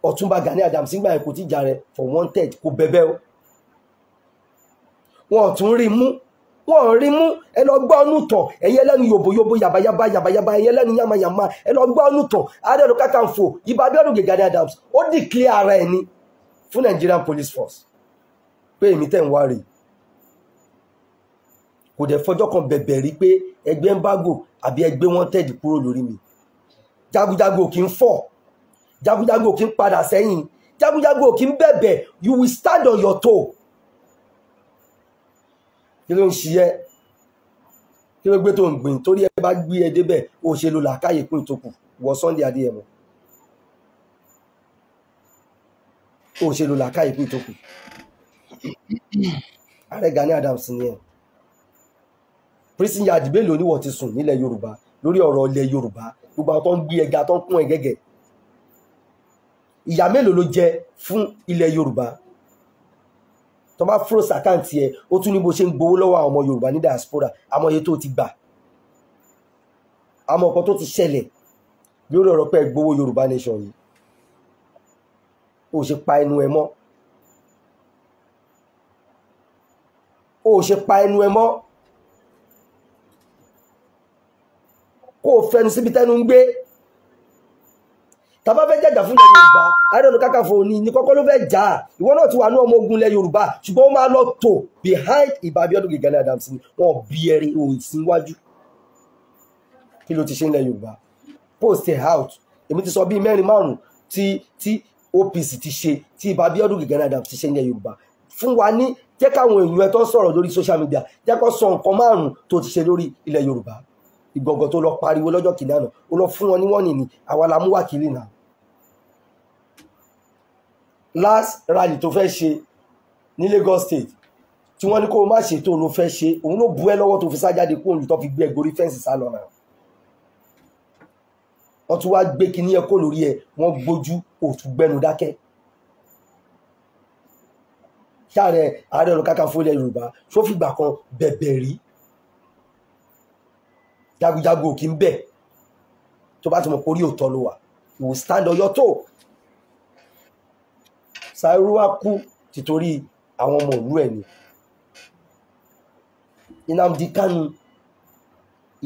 Ọ̀túnba Gani Adams nígbà yẹn kò tí jà rẹ̀ for wanted kò bẹ̀bẹ̀ o wọn ò tún rí mú wọn ò rí mú ẹ lọ gbọ́ ọ́nù tàn ẹ̀yẹ lẹ́nu yòbòyòbò yàbàyàbà yàbàyàbà ẹ̀yẹ lẹ́nu yàmàyàmà ẹ lọ gbọ́ ọ́nù tàn Ààrẹ Ọ̀nà Kakanfò Ìbà Abíọ́dún Gani Adams ó declare ara ẹ̀ ni fún Nigerian Police Force pé èmi tẹ̀ ń wá rèé kò dẹ̀ fọjọ́ kan bẹ̀bẹ̀ rí pé ẹgbẹ́ ń bágò àbí ẹgbẹ́ wanted kúrò lórí mi jagunjagun ò kí ń fọ̀ jagunjagun ò kí ń padà sẹ́yìn jagunjagun ò kí ń bẹ̀bẹ̀ you will stand on your toe kí ló ń ṣiyẹ́ kí ló gbé tó ń gbìn torí ẹ bá gbé ẹ débẹ̀ ó ṣe ló làákàyè kún ìtókù wọ Sunday Adéyẹmọ ó ṣe ló làákàyè kún ìtókù Ààrẹ Gani Adams ni ẹ prison yard mélòó ni wọ́n ti sùn nílẹ̀ Yorùbá lórí ọ̀rọ̀ ilẹ̀ Yorùbá gbogbo àwọn tó ń gbé ẹga tó ń kún ẹ gẹ́gẹ́ ìyà mélòó ló jẹ fún ilẹ̀ Yorùbá tó bá froze àkáǹtì ẹ ó tún ní bó ṣe ń gbowó lọ́wọ́ àwọn ọmọ Yorùbá ní diaspora àmọ́ iye tó ti gbà àmọ́ ọkọ̀ tó ti ṣẹlẹ̀ lórí ọ̀rọ̀ pé gbowó Yorùbá nation yìí ó ṣe pa ẹnu ẹ mọ́ ó ṣe pa ẹnu ẹ mọ́ kó o fẹnu síbi tẹnu ń gbé tàbá fẹ́ jàjà fún ilẹ̀ Yorùbá Ààrẹ Ọ̀nà Kakanfò ní kọ́kọ́ ló fẹ́ jà ìwọ náà ti wà ní ọmọ ogun ilẹ̀ Yorùbá ṣùgbọ́n ó máa lọ tò behind Ìbà Abíọ́dún Gani Adams ni wọn bí ẹrí òsínwájú kí ló ti ṣe ilẹ̀ Yorùbá post it out èmi ti sọ bíi mẹ́rin márùn tí OPC ti ṣe tí Ìbà Abíọ́dún Gani Adams ti ṣe ilẹ̀ Yorùbá fún wa ní jẹ́ káwọn èèyàn ẹ tó sọ̀rọ̀ lórí social media jẹ́ kó sọ nǹkan márùn tó ti ṣe lórí ilẹ̀ Yorùbá ìgbọ̀ngàn tó lọ pariwo lọ́jọ́ kìíní àná ó lọ fún wọn ní wọ́n nìní àwa la mú wákìlì náà last rally tó fẹ́ ṣe ní Lagos State tí wọ́n ní kó o má ṣe tó ló fẹ́ ṣe òun ló bu ẹ́ lọ́wọ́ tó fi sá jáde kó olùtọ́ fi gbé ẹ gorí fẹ́ǹsì sá lọ náà wọ́n tún wá gbé kinní ẹ kó lórí ẹ wọ́n gbójú òtún gbẹnu dákẹ́ ṣáàrẹ Ààrẹ Ọ̀nà Kakanfò ilẹ̀ Yorùbá ṣó fìgbà kan bẹ̀bẹ̀ rí jagunjagun ò kí ń bẹ̀ tó bá ti mọ̀ kórí òótọ́ ló wà you will stand on your toe Sàírúwá kú títorí àwọn ọmọ ìlú ẹ̀ ni Nnamdi Kanu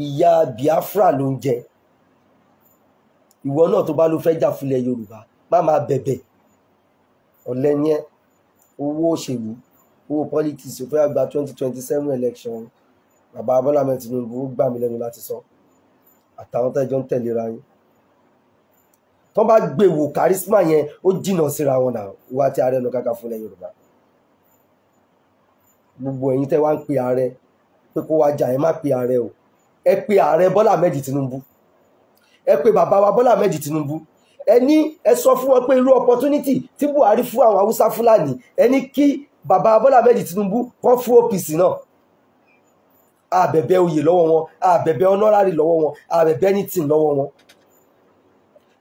ìyá Biafra ló ń jẹ ìwọ náà tó bá ló fẹ́ jà fúnlẹ̀ Yorùbá má máa bẹ̀bẹ̀ ọ̀lẹ ni ẹ́ owó òṣèlú owó politics ò fẹ́ gba 2027 election bàbá Bọ́lá Ahmed Tinubu ó gbà mí lẹ́nu láti sọ àtàwọn tẹ́jọ́ ń tẹ̀léra yín tó bá gbé wò charisma yẹn ó jìnnà síra wọn náà wá tí Ààrẹ Ọ̀nà Kakanfò ilẹ̀ Yorùbá gbogbo ẹ̀yin tẹ́ wá ń pe ààrẹ pé kó wá jà ẹ má pe ààrẹ o ẹ pe ààrẹ Bọ́lá Ahmed Tinubu ẹ pe bàbá wa Bọ́lá Ahmed Tinubu ẹ sọ fún wọn pé irú opportunity tí Buhari fún àwọn Haúsá Fúlàní ẹ ní kí bàbá Bọ́lá Ahmed Tinubu kọ́ fún OPC náà àbẹ̀bẹ̀ oyè lọ́wọ́ wọn àbẹ̀bẹ̀ honorary lọ́wọ́ wọn àbẹ̀bẹ̀ anything lọ́wọ́ wọn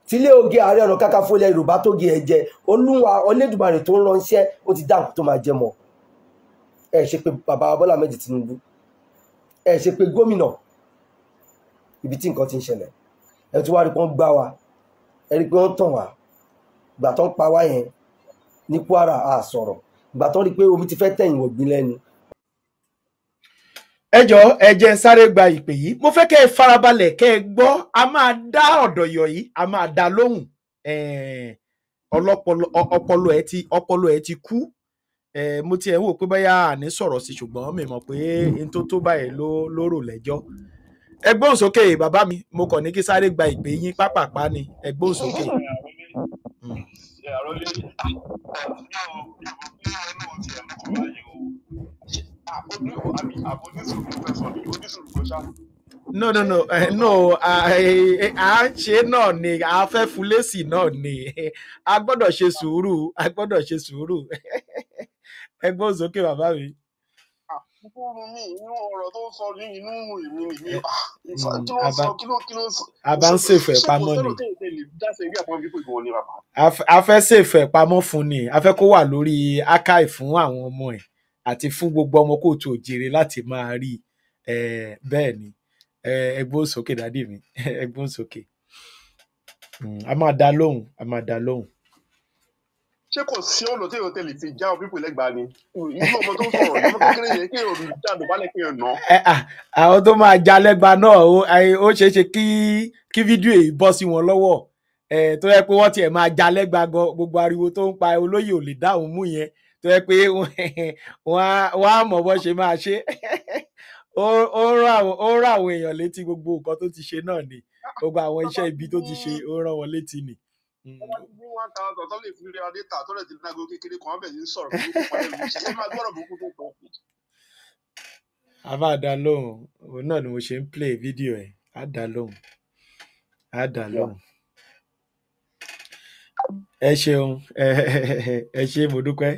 tílé oge Ààrẹ Ọ̀nà Kakanfò ilẹ̀ Yorùbá tó ge ẹ̀jẹ̀ Olúwa Olódùmarè tó ń ránṣẹ́ ó ti dáhùn tó máa jẹ mọ́ ẹ ṣe pé bàbá Bọ́lá Ahmed Tinubu ẹ ṣe pé gómìnà ibi tí nǹkan ti ń ṣẹlẹ̀ ẹ tún wá rí pé wọ́n gbá wa ẹ rí pé wọ́n tàn wá ìgbà tó ń pa wá yẹn ní Kwara a sọ̀rọ̀ ìgbà tó ń rí pé omi ti fẹ́ tẹ̀yìn wọ̀gbìn lẹ́nu. ẹ jọ̀ọ́ ẹ jẹ́ n sáré gba ìpè yìí mo fẹ́ kẹ́ ẹ farabalẹ̀ kẹ́ ẹ gbọ́ a máa dá ọ̀dọ̀yọ̀ yìí a máa dá lóhùn ọpọlọ ẹ ti kú mo tiẹ̀ ń wò pé báyà àní sọ̀rọ̀ sí ṣùgbọ́n mi mọ̀ pé n tó báyìí ló rò lẹ́jọ́ ẹ gbóhùn sókè bàbá mi mo kàn ní kí sáré gba ìpè yín pápápá ni ẹ gbóhùn sókè. no à ń ṣe náà ni a fẹ́ fúlẹ́sì náà ni a gbọ́dọ̀ ṣe sùúrù ẹ gbóhùn sókè bàbá mi. inú ọ̀rọ̀ tó sọ ní inú èmi nìyí a bá ń ṣèfẹ̀ pamọ́ ni a fẹ́ ṣèfẹ̀ pamọ́ fún ni a fẹ́ kó wà lórí archive fún àwọn ọmọ ẹ̀ àti fún gbogbo ọmọ kóòtù òjèrè láti máa rí bẹ́ẹ̀ ni ẹ gbóhùn sókè dádì mi ẹ gbóhùn sókè a máa dá lóhùn. ṣé kò sí ọ̀nà tí èèyàn tẹ̀lé fi já ọ pípò lẹ́gbàá ni irú ọmọ tó ń sọ̀rọ̀ ọmọ kékeré yẹn kí èèyàn jáde balẹ̀ kí èèyàn nà. àwọn tó máa já lẹ́gba náà ó ṣeé ṣe kí fídíò yìí bọ́ sí wọn lọ́wọ́ tó yẹ pé wọ́n tiẹ̀ máa já lẹ́gba gan gbogbo ariwo tó ń pa olóyè ò lè dáhùn mú yẹn tó yẹ pé wọ́n á mọ̀ bọ́ ṣe máa ṣe ó rán àwọn èèyàn létí gbogbo nǹkan tó ti ṣe náà ni gbogbo àwọn iṣẹ́ ibi tó ti ṣe ó rán wọn létí ni. wọ́n ti ní 1000 tó lè fi rí adéta tó lè ti ní ago kékeré kan wọ́n bẹ̀ sí sọ̀rọ̀ burúkú pa lẹ́nu iṣẹ́ ẹ máa gbọ́dọ̀ burúkú tó pọ̀. a máa dá lóhùn òun náà ni mo ṣe ń play fídíò ẹ̀ á dá lóhùn á dá lóhùn. ẹ ṣeun ẹ ṣe mo dúpẹ́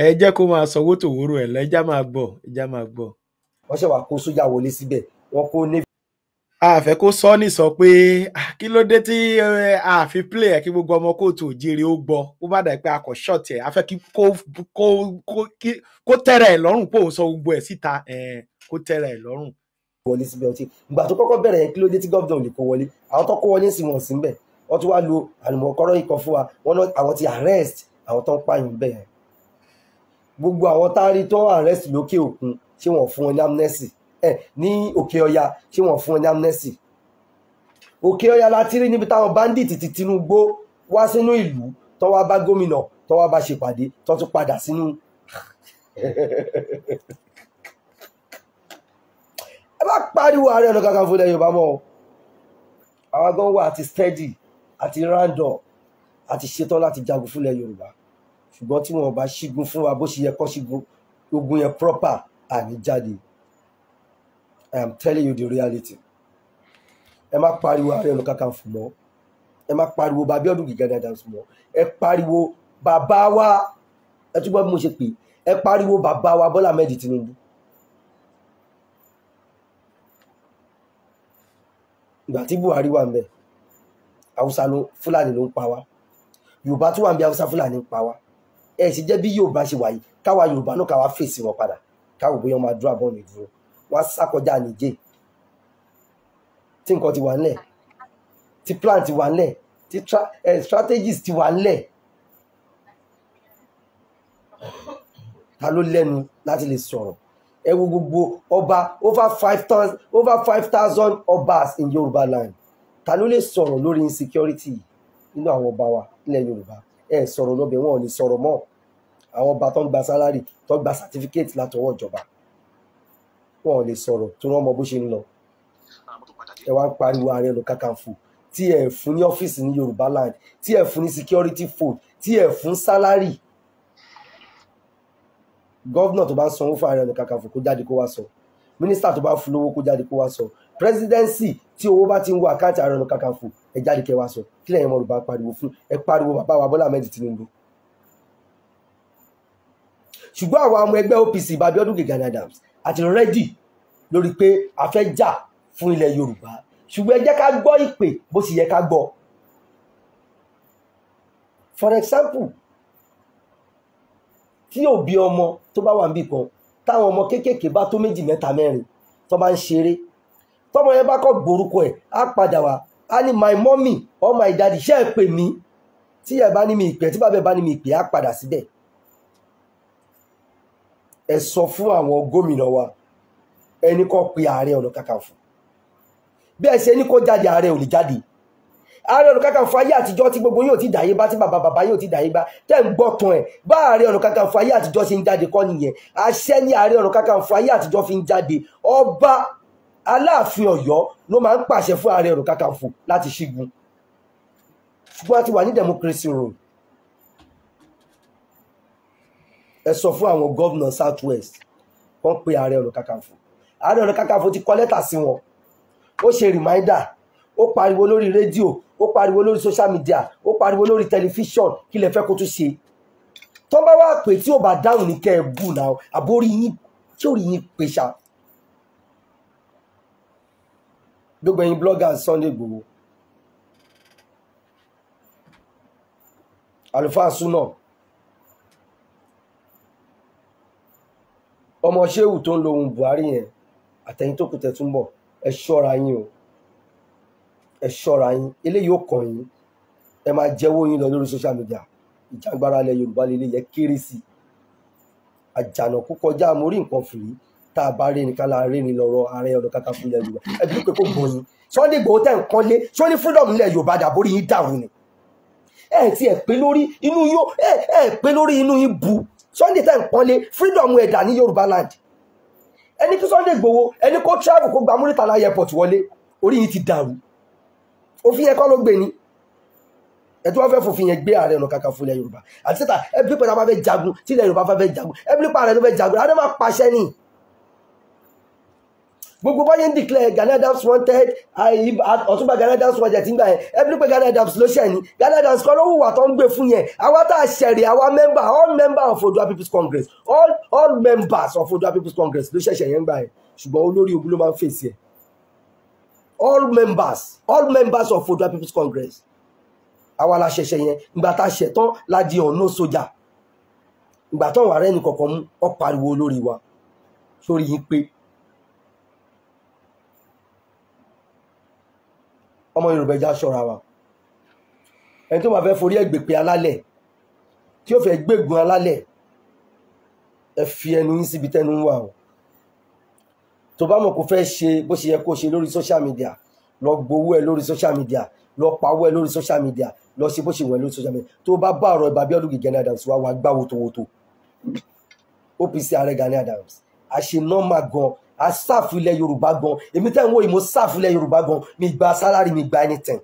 ẹ jẹ́ kó máa sanwó tòwúrò ẹ̀ lẹ́jà máa gbọ́ ẹja máa gbọ́. wọ́n ṣe wà kó sójà wọlé síbẹ̀ wọ́n kó ní. a fẹ́ kó sọ ní sọ pé kí ló dé tí a fi play ẹ̀ kí gbogbo ọmọ kóòtù òjìrì ó gbọ́ ó bá dà pé a kò short ẹ̀ a fẹ́ kó tẹ́rẹ̀ ẹ̀ lọ́rùn pé òun sọ gbogbo ẹ̀ síta kó tẹ́rẹ̀ ẹ̀ lọ́rùn. wọlé síbẹ̀ ọtí ìgbà tó kọ́kọ́ bẹ̀rẹ̀ yẹn kí ló dé tí gómìnà ò lè kó wọlé àwọn tó kó wọlé sí wọn sí bẹ̀ wọ́n tún wá lo àlùmọ̀kọ́rọ́ ikọ̀ fún wa wọ́n náà àwọn ti arrest àwọn tó ń pààyàn bẹ̀ yẹn gbogbo àwọn tá a rí tó arrest lókè òkun ṣé wọ́n fún wọn ní amnesty ní òkè ọya ṣé wọ́n fún wọn ní amnesty òkè ọya láti rí níbi táwọn bandit ti Tinubu wá sínú ìlú tó wá bá gómìnà tó wá bá ṣèpàdé tó tún padà sínú ẹ bá pariwo Ààrẹ Ọ̀nà Kakanfò ilẹ̀ Yorùbá mọ́ àwọn gan wà àti steady àti random àti ṣetán láti jagun fúnlẹ̀ Yorùbá ṣùgbọ́n tí wọn bá ṣígun fún wa bó ṣe yẹ kó ṣígun ogun yẹn proper àní jáde. I am telling you the reality. ẹ má pariwo Ààrẹ Ọ̀nà Kakanfò mọ́ ẹ má pariwo Abiodun Gani Adams mọ́ ẹ pariwo bàbá wa ẹ túbọ̀ bí mo ṣe pè ẹ pariwo bàbá wa Bọ́lá Ahmed Tinubu. ìgbà tí Buhari wà ń bẹ Haúsá ló Fúlàní ló ń pa wá Yorùbá tó wà ń bẹ Haúsá Fúlàní ń pa wá ẹ sì jẹ́ bí Yorùbá ṣe wà yìí káwa Yorùbá náà káwa fèsì wọn padà káwọ bóyá wọn máa dúró àbọ̀ mi dúró wọn á sákọjá nìjẹ́ tí nǹkan ti wà ńlẹ̀ tí plan ti wà ńlẹ̀ tí strategies ti wà ńlẹ̀ ta ló lẹ́nu láti lè sọ̀rọ̀ ẹ wo gbogbo ọba over 5,000 ọbas in Yorùbá land ta ló lè sọ̀rọ̀ lórí insecurity nínú àwọn ọba wa nílẹ̀ Yorùbá ẹ sọ̀rọ̀ lọ́bẹ̀ wọn ò ní sọ̀rọ̀ mọ́ àwọn ọba tó ń gba sálárì tó ń gba certificate látọwọ́ ìjọba wọn ò lè sọ̀rọ̀ tó rán ọmọ bó ṣe ń lọ ẹ wá ń pariwo Ààrẹ Ọ̀nà Kakanfò tí ẹ fún ní ọ́fíìsì ní Yorùbá land tí ẹ fún ní security food tí ẹ fún sálárì gọ́vnà tó bá ń sanwó fún Ààrẹ Ọ̀nà Kakanfò kó jáde kó wá sọ mínísítà tó bá fún lówó kó jáde kó wá sọ presidency tí owó bá ti ń wọ àkáǹtì Ààrẹ Ọ̀nà Kakanfò ẹ jáde kẹ́ wá sọ kí lẹ́yìn ọmọ Yorùbá pariwo fún ẹ pariwo bàbá wa Bọ́lá Ahmed Tinubu ṣùgbọ́n àwọn ọmọ ẹgbẹ́ OPC Abiodun Gani Adams àti rẹ́dì lórí pé a fẹ́ jà fún ilẹ̀ Yorùbá ṣùgbọ́n ẹ jẹ́ ká gbọ́ ìpè bó sì yẹ ká gbọ́ for example tí òbí ọmọ tó bá wà níbì kan táwọn ọmọ kéékèèké bá tó 2 3 4 tó bá ń ṣeré tọmọ yẹn bá kọ gbórúkọ ẹ̀ á padà wá á ní my mommy or my daddy ṣe é pè mí tí ẹ bá ní mi ìpè tí bàbá ẹ bá ní mi ìpè á padà síbẹ̀ ẹ sọ fún àwọn gómìnà wa ẹni kó pe Ààrẹ Ọ̀nà Kakanfò bí ẹ ṣe ní kó jáde ààrẹ ò lè jáde Ààrẹ Ọ̀nà Kakanfò ayé àtijọ́ tí gbogbo yóò ti dàyé bá tí bàbá yóò ti dàyé bá tẹ́ ń gbọ́ tán ẹ̀ bá Ààrẹ Ọ̀nà Kakanfò ayé àtijọ́ ṣe ń jáde kọ́ nìyẹn àṣẹ ní Ààrẹ Ọ̀nà Kakanfò ayé àtijọ́ fi ń jáde ọba Aláàfin Ọ̀yọ́ ló máa ń pàṣẹ fún Ààrẹ Ọ̀nà Kakanfò láti ṣígun ṣùgbọ́n a ti wà ní democracy room ẹ sọ fún àwọn gómìnà South West wọ́n pe Ààrẹ Ọ̀nà Kakanfò Ààrẹ Ọ̀nà Kakanfò ti kọ lẹ́tà sí wọn ó ṣe reminder ó pariwo lórí rédíò ó pariwo lórí social media ó pariwo lórí tẹlifíṣọ̀n kí lẹ fẹ́ kó tún ṣe tó bá wá pè tí ò bá dáhùn ní kẹ́ ẹ bù náà àbórí yín tí ò rí yín pè ṣá gbogbo ẹ̀yin bloggers Sunday Igboho àlùfáà súnà ọmọ ṣéwù tó ń lo ohun Buhari yẹn àtẹ̀yìn tó kù tẹ̀ tún bọ̀ ẹ ṣọ́ra yín o ẹ ṣọ́ra yín eléyìí ó kàn yín ẹ máa jẹ́wọ́ yín lọ lórí social media ìjàngbara ilẹ̀ Yorùbá lélẹ̀ yẹ kéré sí àjànàkú kọjá mórí nǹkan fìrí tá a bá rí ni ká la rí ni lọ́rọ̀ Ààrẹ Ọ̀nà Kakanfò ilẹ̀ Yorùbá ẹbí pé kó gbọ̀nyìn Sunday Igboho tẹ̀ ń kọ́lé ṣó ní freedom ilẹ̀ Yorùbá dàbórí yín dàrú ni ti ẹ̀ pé lórí inú yóò pé lórí inú yín bu Sunday tẹ̀ ń kọ́lé freedom ẹ̀dà ní Yorùbá land ẹni kí Sunday Igboho ẹni kó travel kó gba Muritala airport wọlé orí yín ti dàrú òfin yẹn kọ́ ló gbé ni ẹtú wọn fẹ́ fòfin yẹn gbé Ààrẹ Ọ̀nà Kakanfò ilẹ̀ Yorùbá àti síta ẹbí pé táwọn fẹ́ jagun tí ilẹ̀ Yorùbá fẹ́ jagun ẹbí pa Ààrẹ tó fẹ́ jagun adé máa pàṣẹ ni gbogbo báyẹn ń declare Gani Adams wanted Ọ̀túnba Gani Adams wanted ń gbà yẹn ẹbí pé Gani Adams ló ṣẹ̀ ni Gani Adams kọ́ ló hùwà tó ń gbé fún yẹn àwa tá a ṣẹ̀rì àwa member all member of Oòduà People's Congress all members of Oòduà People's Congress ló ṣẹ̀ṣẹ̀ yẹn ń gbà yẹn ṣùgbọ́n olórí ogun ló máa ń fèsì ẹ̀ all members of Oòduà People's Congress àwa la ṣẹ̀ṣẹ̀ yẹn ìgbà tá a ṣẹ̀ tán la di ọ̀nà sójà ìgbà tán wà rẹ́ni kọ̀ọ̀kan mú ọ pariwo olórí wa sórí yín pé ọmọ Yorùbá ẹja ṣọ́ra wa ẹni tó máa fẹ́ forí ẹgbẹ̀pẹ̀ alálẹ̀ tí ó fẹ́ gbégun alálẹ̀ ẹ fi ẹnu yín síbi tẹ́nu ń wà o tó bá mọ̀ kó fẹ́ ṣe bó ṣe yẹ kó ṣe lórí social media lọ gbowó ẹ lórí social media lọ pawó ẹ lórí social media lọ ṣe bó ṣe wẹ̀ lórí social media tó bá bá ọ̀rọ̀ ìbàbí ọdún Gani Adams wá gbá wotowoto OPC Ààrẹ Gani Adams àṣe nọ́mà gan asáàfù ilẹ̀ Yorùbá gan èmi tẹ́ ń wò ìmọ̀ sáàfù ilẹ̀ Yorùbá gan mi gba sálárì mi gba anything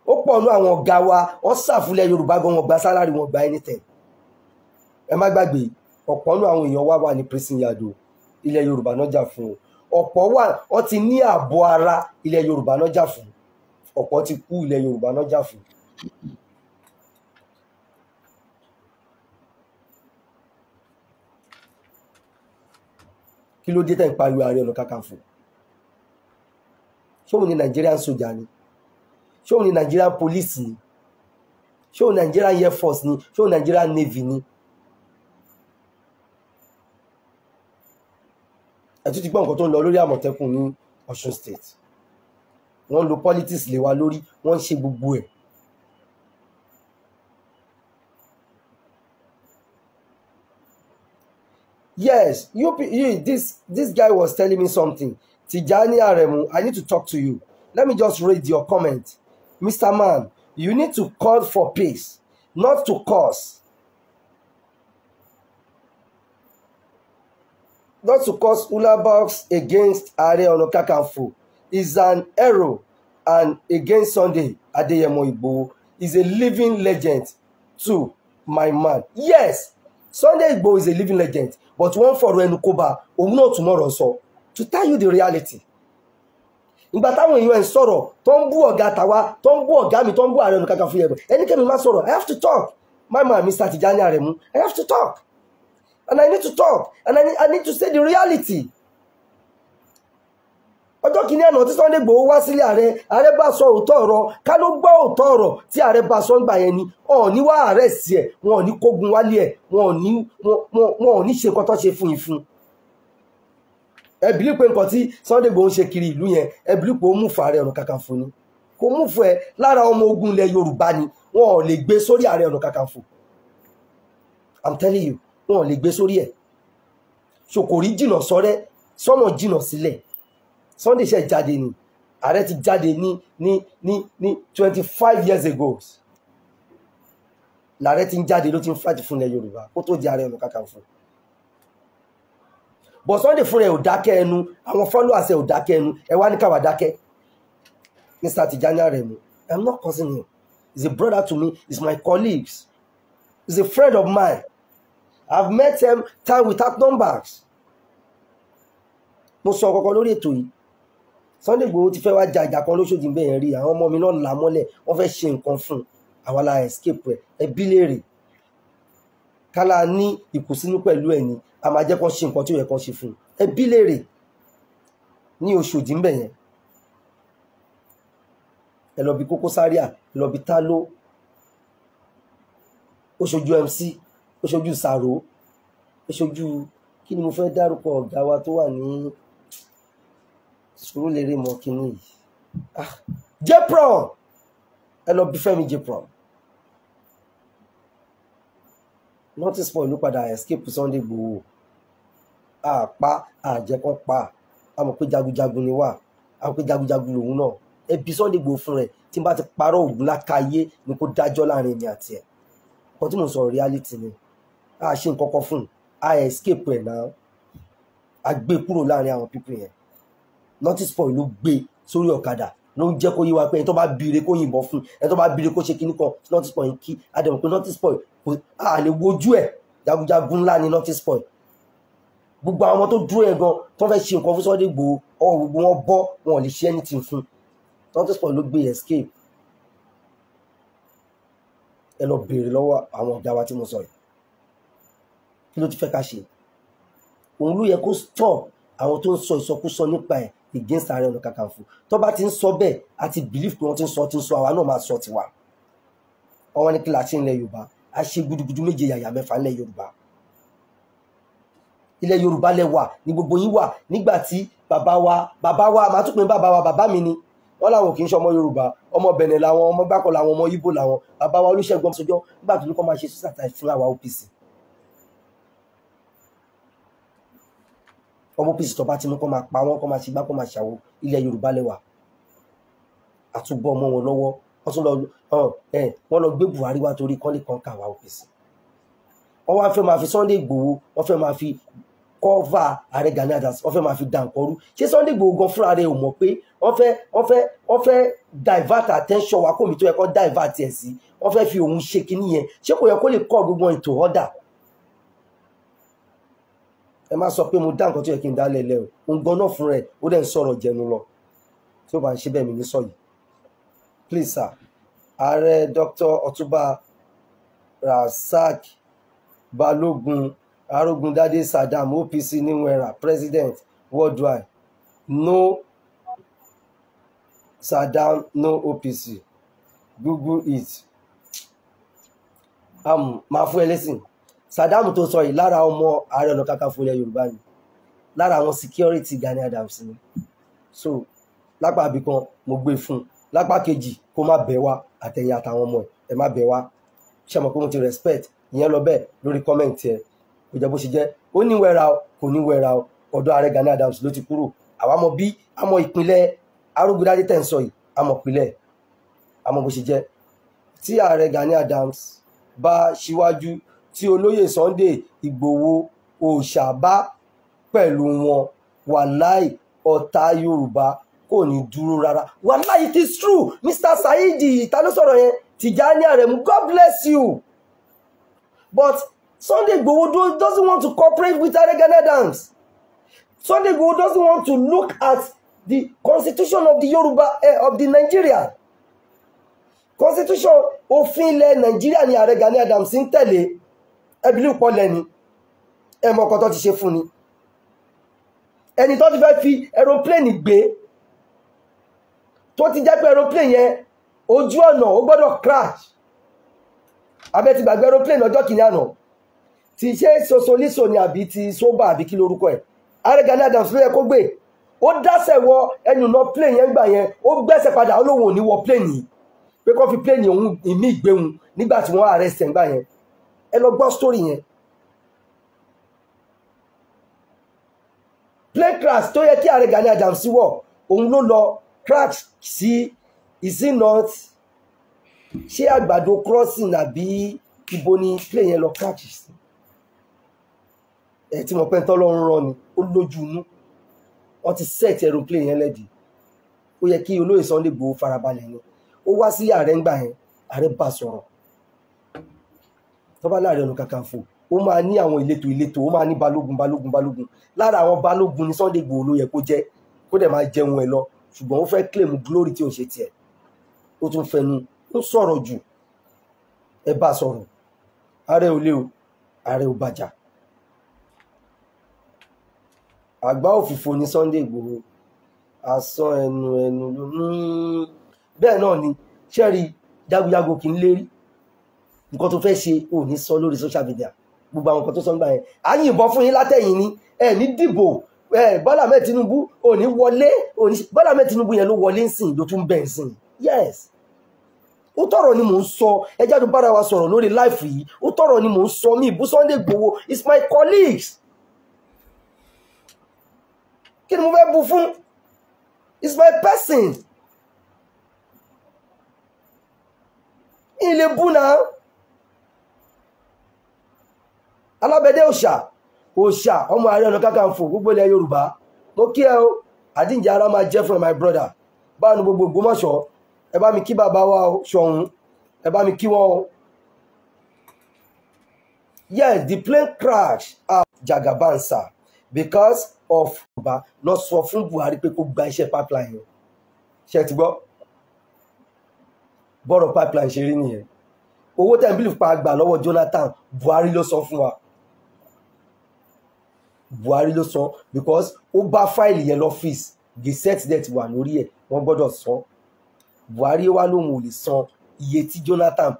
ó pọ̀ nú àwọn ọ̀gá wa wọ́n sáàfù ilẹ̀ Yorùbá gan wọn gba sálárì wọn gba anything ẹ má gbàgbé ọ̀pọ̀ nú àwọn èèyàn wà ní prison yard ilẹ̀ Yorùbá náà jà fún ọ̀pọ̀ wà wọ́n ti ní ààbò ara ilẹ̀ Yorùbá náà jà fún ọ̀pọ̀ ti kú ilẹ̀ Yorùbá náà jà fún. kí ló dé tẹ̀ ń pariwo Ààrẹ Ọ̀nà Kakanfò ṣé òun ni Nigerian soldier ni ṣé òun ni Nigerian police ni ṣé òun Nigerian air force ni ṣé òun Nigerian navy ni ẹ̀tún ti gbọ́ nǹkan tó ń lọ lórí Àmọ̀tẹ́kùn ní Ọ̀ṣun state wọ́n lo politics lé wa lórí wọ́n ń ṣe gbogbo ẹ̀ yes this guy was telling me something Tijani Aremu I need to talk to you let me just read your comment Mr. Man you need to call for peace not to cause hulabox against Ààrẹ Ọ̀nà Kakanfò is an error and against Sunday Adeyemo Igboho is a living legend too my man yes Sunday Igboho is a living legend but wọ́n fọ̀rọ̀ ẹnu kó bá òun náà tomorrow sọ to tell you the reality ìgbà táwọn èèyàn ẹ̀ ń sọ̀rọ̀ tó ń bú ọ̀gá tàwa tó ń bú ọ̀gá mi tó ń bú Ààrẹ Ọ̀nà Kakanfò yẹn ẹnikẹ́ni má sọ̀rọ̀ I have to talk my man Mr. Tijani Aremu I have to talk and I need to talk and I need to say the reality. ọjọ́ kìíní àná tí Sunday Igboho wá sílé ààrẹ bá sọ òótọ́ ọ̀rọ̀ ká ló gbọ́ òótọ́ ọ̀rọ̀ tí ààrẹ bá sọ ń gbà yẹn ni wọn ò ní wá ààrẹ sí ẹ̀ wọn ò ní kógun wálé ẹ̀ wọn ò ní ṣe nǹkan tó ṣe fún yín fún. ẹ bìlí pé nǹkan tí Sunday Igboho ń ṣe kiri ìlú yẹn ẹ bìlí pé ó mú fún Ààrẹ Ọ̀nà Kakanfò ni kò mú fún ẹ lára ọmọ ogun ilẹ̀ Yorùbá ni wọn ò lè gbé sórí Ààrẹ Ọ̀nà Kakanfò I'm telling you wọn ò lè gbé sórí ẹ̀ ṣòkòrí jìnnà sọ́rẹ́ sọ́nà jìnnà sílẹ̀ Sunday ṣe jáde ni ààrẹ ti jáde ní 25 years ago lààrẹ ti ń jáde ló ti ń fight fún ilẹ̀ Yorùbá kó tó di Ààrẹ Ọ̀nà Kakanfò but Sunday fúnra ẹ̀ ò dákẹ́ ẹnu àwọn followers ẹ̀ ò dákẹ́ ẹnu ẹ wá ní káwa dákẹ́ Mr. Tijani Aremu I'm not causing him he's a brother to me he's my colleague he's a friend of mine I've met him time without numbers mo sọ kọ́kọ́ lórí ètò yìí Sunday Igboho ti fẹ́ wá ja ìjà kan lóṣòdì bẹ́ẹ̀ yẹn rí àwọn ọmọ mi náà là mọ́lẹ̀ wọ́n fẹ́ ṣe nǹkan fún àwa la escape ẹ̀ ẹbí léèrè kálá ní ìkùnsínú pẹ̀lú ẹ̀ ni a máa jẹ́ kán ṣe nǹkan tí ó yẹ kán ṣe fún ẹbí léèrè ní Òṣòdì ń bẹ̀ yẹn ẹ lọ bí Koko Zaria ẹ lọ bí Talo ó ṣojú MC ó ṣojú Sàrò ó ṣojú kí ni mo fẹ́ dárúkọ ọ̀gá wa tó wà ní Surulere mọ́ kínní yìí Jepron ẹ lọ bí Fẹ́mi Jepron notice point ló padà escape Sunday Igboho àpá àjẹkọ́ pa a mọ̀ pé jagunjagun ni wà a mọ̀ pé jagunjagun lòun náà ẹbí Sunday Igboho fún rẹ̀ tí n bá ti parọ́ ògùn lákàyé ni kó dájọ́ láàrin èmi àti ẹ̀ kan tí mo sọ reality ni a ṣe nǹkan kan fún un a escape ẹ̀ náà a gbé kúrò láàrin àwọn pípì yẹn notice point ló gbé sórí ọ̀kadà ló ń jẹ́ kó yé wa pé ẹni tó bá bire kó yìnbọn fún ẹni tó bá bire kó ṣe kíní kan notice point kí adẹ̀mọ̀ pé notice point a lè wojú ẹ̀ jagunjagun ńlá ni notice point gbogbo àwọn ọmọ tó dúró yẹn gan tó fẹ́ ṣe nǹkan fún Sunday Igboho ọwọ́ gbogbo wọn bọ́ wọn ò lè ṣe anything fún notice point ló gbé escape ẹ lọ béèrè lọ́wọ́ àwọn ọ̀gá wa tí mo sọ yìí kí ló ti fẹ́ ká ṣe òun ló yẹ kó stop àwọn tó ń sọ ìsọkúsọ nípa ẹ̀ against Ààrẹ Ọ̀nà Kakanfò tó bá ti ń sọ bẹ́ẹ̀ àti believe pé wọ́n ti ń sọ àwa náà máa sọ tiwa ọwọ́ ní kí la ṣe ilẹ̀ Yorùbá a ṣe gudugudu méje yàyà mẹ́fà ilẹ̀ Yorùbá ilẹ̀ Yorùbá lẹ́wà ní gbogbo yín wà nígbà tí bàbá wa máa tún pè bàbá wa bàbá mi ni wọ́n láwọn kì í ṣe ọmọ Yorùbá ọmọ Bẹ̀nẹ̀ làwọn ọmọ gbákọ̀ làwọn ọmọ Ìgbò làwọn bàbá wa Olúṣẹ́gun Ọbásanjọ́ nígbà tó ní kọ́ máa ṣe sísàtà fún àwa OPC ọmọ OPC tó bá ti mú kọ́ máa pa wọ́n kọ́ máa ṣe gbá kọ́ máa ṣàwó ilẹ̀ Yorùbá lẹ́wà àtúbọ̀ ọmọ wọn lọ́wọ́ wọ́n lọ gbé Buhari wá torí kọ́lé kan kà wá OPC wọ́n wá fẹ́ máa fi Sunday Igboho wọ́n fẹ́ máa fi kọ́va Ààrẹ Gani Adams wọ́n fẹ́ máa fi dànkọ́rú ṣé Sunday Igboho gan fúnra rẹ̀ ò mọ̀ pé wọ́n fẹ́ divert attention wa kó mi tó yẹ kó divert ẹ̀ sí wọ́n fẹ́ fi òun ṣe kinní yẹn ṣé kò yẹ kó lè kọ́ gbogbo ètò ọ̀dà ẹ má sọ pé mo dá nǹkan tó yẹ kí n dá lẹ́lẹ́ o òun gan náà fún rẹ̀ ó dẹ̀ ń sọ̀rọ̀ jẹnu lọ tí ó bá ń ṣe bẹ́ẹ̀ mi ní sọ yìí please sir Ààrẹ Dr. Ọ̀túnba Rasaq Balógun Arógundádé Saddam OPC New Era President worldwide no Saddam no OPC Google it máa fún ẹ lẹ́sìn Saddam tó sọ yìí lára ọmọ Ààrẹ Ọ̀nà Kakanfò ilẹ̀ Yorùbá ni lára àwọn security Gani Adams ni so lápá àbíkan mo gbé fún un lápá kejì kó má bẹ̀ wá àtẹ̀yìn àtàwọn ọmọ ẹ̀ má bẹ̀ wá ṣe mọ̀ pé mo ti respect ìyẹn lọ bẹ́ẹ̀ lórí comment ẹ̀ kò jẹ́ bó ṣe jẹ́ ó ní wẹ́ra o kò ní wẹ́ra o ọ̀dọ̀ Ààrẹ Gani Adams ló ti kúrò àwa mọ̀ bí àmọ́ ìpínlẹ̀ Arógundádé tẹ̀ ń sọ yìí àmọ́ ìpínlẹ̀ àmọ́ bó ṣe jẹ́ tí Ààrẹ Gani Adams bá ṣíwájú tí olóyè Sunday Igboho òòṣà bá pẹ̀lú wọn wàláì ọ̀tá Yorùbá kò ní dúró rárá wàláì it is true Mr. Saidi ta ló sọ̀rọ̀ yẹn Tijani Aremu God bless you but Sunday Igboho doesn't want to cooperate with Ààrẹ Gani Adams Sunday Igboho doesn't want to look at the constitution of the Yoruba of the Nigeria constitution òfin ilẹ̀ Nàìjíríà ni Ààrẹ Gani Adams ń tẹ̀lé ẹbílí pọ̀ lẹ́ni ẹmọ ọkọ̀ tó ti ṣe fún ni ẹni tó ti fẹ́ fi aeroplane gbé tó ti jẹ́ pé aeroplane yẹn ojú ọ̀nà ó gbọ́dọ̀ crash abẹ́ ti gbàgbé aeroplane ọjọ́ kìíní àná ti ṣe sosoliso ni àbí ti soba àbí kí lórúkọ ẹ̀ Ààrẹ Gani Adams ló yẹ kó gbé ó dásẹ̀ wọ ẹnu náà plane yẹn gbà yẹn ó gbẹ́sẹ̀ padà ó lóun ò ní wọ plane yìí pé kó fi plane òun ìmí ìgbéhun nígbà tí wọ́n arrest ẹ̀ gbà yẹn ẹ lọ gbọ́ story yẹn plane crash tó yẹ kí Ààrẹ Gani Adams wọ̀ òun ló lọ crash sí is it not ṣé Àgbàdo crossing àbí ibo ni plane yẹn lọ crash sí ẹ tí mo pẹ́ tọ́lọ́run rán ni ó lójú inú wọ́n ti set aeroplane yẹn lẹ́dí ó yẹ kí olóyè Sunday Igboho farabalẹ̀ ni ó wá sí ààrẹ ńgbà yẹn ààrẹ bá sọ̀rọ̀ tó bá láàrẹ Ọ̀nà Kakanfò ó máa ní àwọn ìletò ó máa ní balógun lára àwọn balógun ní Sunday Igboho ló yẹ kó jẹ́ kó dẹ̀ máa jẹun ẹ̀ lọ ṣùgbọ́n ó fẹ́ claim glory tí ò ṣe tiẹ̀ ó tún fẹnu ó sọ̀rọ̀ jù ẹ bá sọ̀rọ̀ ààrẹ ò lé o ààrẹ ò bàjá àgbá òfìfo ní Sunday Igboho asán ẹnu ló bẹ́ẹ̀ náà ni ṣẹ́rí jagunjagun kì í lérí nǹkan tó fẹ́ ṣe ò ní sọ lórí social media gbogbo àwọn nǹkan tó sọ ń gbà yẹn à ń yìnbọn fún yín látẹ̀yìn ni ẹ ní dìbò Bọ́lá Ahmed Tinubu ò ní wọlé Bọ́lá Ahmed Tinubu yẹn ló wọlé ń sìn ló tún bẹ̀ ń sìn yes ó tọ̀rọ̀ ni mò ń sọ ẹ jáde bára wa sọ̀rọ̀ lórí life yìí ó tọ̀rọ̀ ni mò ń sọ mi ìbú Sunday Igboho is my colleagues kí ni mo fẹ́ bu fún is my person ilé bú náà alábẹ́dẹ́ òòṣà ọmọ Ààrẹ Ọ̀nà Kakanfò gbogbo ilẹ̀ Yorùbá mo kí ẹ o àdíǹjẹ ara máa jẹ́ fún ẹ my brother báwo ni gbogbo Ògbómọ̀ṣọ́ ẹ bá mi kí bàbá wa Ṣọ̀ún ẹ bá mi kí wọn o. Yes, the plane crashed at Jagabansa because of Yorùbá lọ sọ fún Buhari pé kó gba iṣẹ́ pipeline yẹn ṣe ti gbọ́ bọ́rọ̀ pipeline ṣe rí nìyẹn owó tẹ̀ ń bílù pa àgbà lọ́wọ́ Jonathan Buhari ló sọ fún wa Buhari ló sọ because ó bá fáìlì yẹn lọ́fíìsì gazette dẹ̀ ti wà lórí ẹ̀ wọ́n gbọ́dọ̀ sọ Buhari wá lóun ò lè san iye tí Jonathan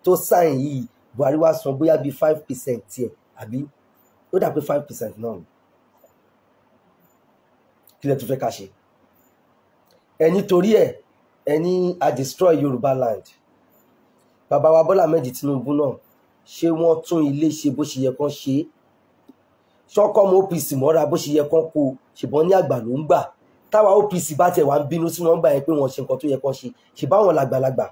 tó sáìn yìí Buhari wá san bóyá bíi 5% tiẹ̀ àbí ó dà pé 5% náà ni kí lẹ tún fẹ́ ká ṣe ẹ nítorí ẹ ní a destroy Yorùbá land bàbá wa Bọ́lá Ahmed Tinubu náà ṣé wọ́n tún ilé ṣe bó ṣe yẹ kán ṣe ṣọ́kọ́ mọ́ OPC mọ́ra bó ṣe yẹ kán kó ṣùgbọ́n ní àgbà ló ń gbà táwa OPC bá tẹ̀ wá ń bínú sí wọn gbà yẹn pé wọ́n ṣe nǹkan tó yẹ kán ṣe ṣùgbọ́n làgbàlagbà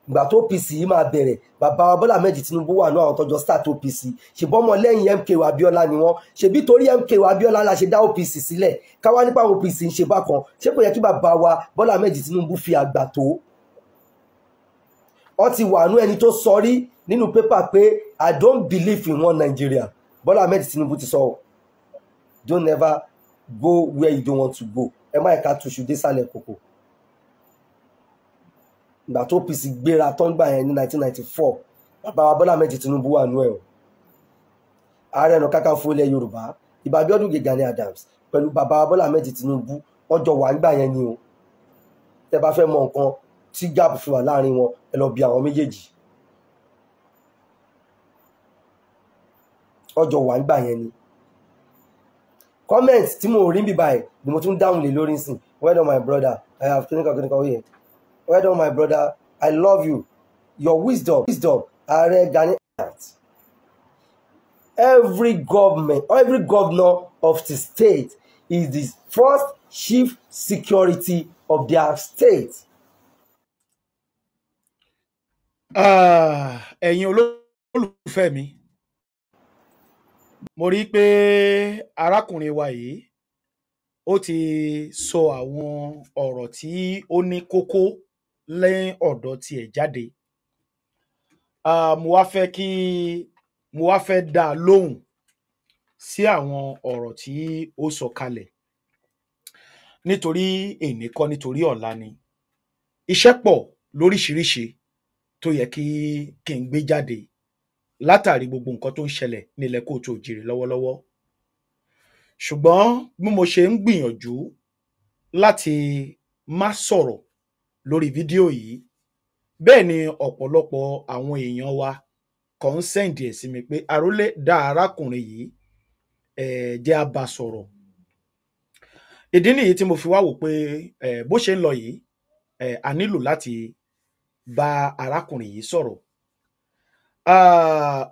ìgbà tó OPC yìí máa bẹ̀rẹ̀ bàbá wa Bọ́lá Ahmed Tinubu wà ní àwọn tọ́jọ́ start OPC ṣùgbọ́n ọmọ lẹ́yìn MKO Abiola ni wọ́n ṣebí torí MKO Abiola la ṣe dá OPC sílẹ̀ káwá nípa OPC ń ṣe bákan ṣé kò yẹ kí bàbá wa Bọ́lá Ahmed Tinubu fi àgbà tó wọ́n ti wà nú ẹni tó sọ rí nínú pépà pé I don't believe in one Nigeria Bọ́lá Ahmed Tinubu ti sọ don't ever go where you don't want to go ẹ má ẹ̀ka tuṣu dé sálẹ̀ kòkò ìgbà tó OPC gbéra tó ń gbà yẹn ní 1994 bàbá wa Bọ́lá Ahmed Tinubu wà nú ẹ̀ o Ààrẹ Ọ̀nà Kakanfò ilẹ̀ Yorùbá Ìbà Abíọ́dún Gani Adams pẹ̀lú bàbá wa Bọ́lá Ahmed Tinubu wọ́n jọ wà nígbà yẹn ni o tẹ́ bá fẹ́ mọ nǹkan tí gap fi wà láàrin wọn ẹ lọ bi àwọn méjèèjì ọjọ́ wà nígbà yẹn ni comment tí mo rí bí báyìí ni mo tún dáhùn lé lórí nsìn well done my brother I have clinical here well done my brother I love you your wisdom Ààrẹ Gani Adams every governor of the state is the first chief security of their state. Ẹ̀yin olólùfẹ́ mi mo rí pé arákùnrin wa yìí ó ti sọ àwọn ọ̀rọ̀ tí ó ní kókó lẹ́yìn ọ̀dọ̀ tiẹ̀ jáde mo wá fẹ́ dá a lóhùn sí àwọn ọ̀rọ̀ tí ó sọ kalẹ̀ nítorí èní kọ́ nítorí ọ̀la ni iṣẹ́ pọ̀ lóríṣiríṣi tó yẹ kí n gbé jáde látàrí gbogbo nǹkan tó ń ṣẹlẹ̀ nílẹ̀ Kóòtù Òjìrè lọ́wọ́lọ́wọ́ ṣùgbọ́n bí mo ṣe ń gbìyànjú láti má sọ̀rọ̀ lórí fídíò yìí bẹ́ẹ̀ ni ọ̀pọ̀lọpọ̀ àwọn èèyàn wa kàn ń sẹ́ǹdì ẹ̀ sí mi pé àrólé dá arákùnrin yìí jẹ́ á bá sọ̀rọ̀ ìdí nìyí tí mo fi wá wò pé bó ṣe ń lọ yìí a nílò láti bá arákùnrin yìí sọ̀rọ̀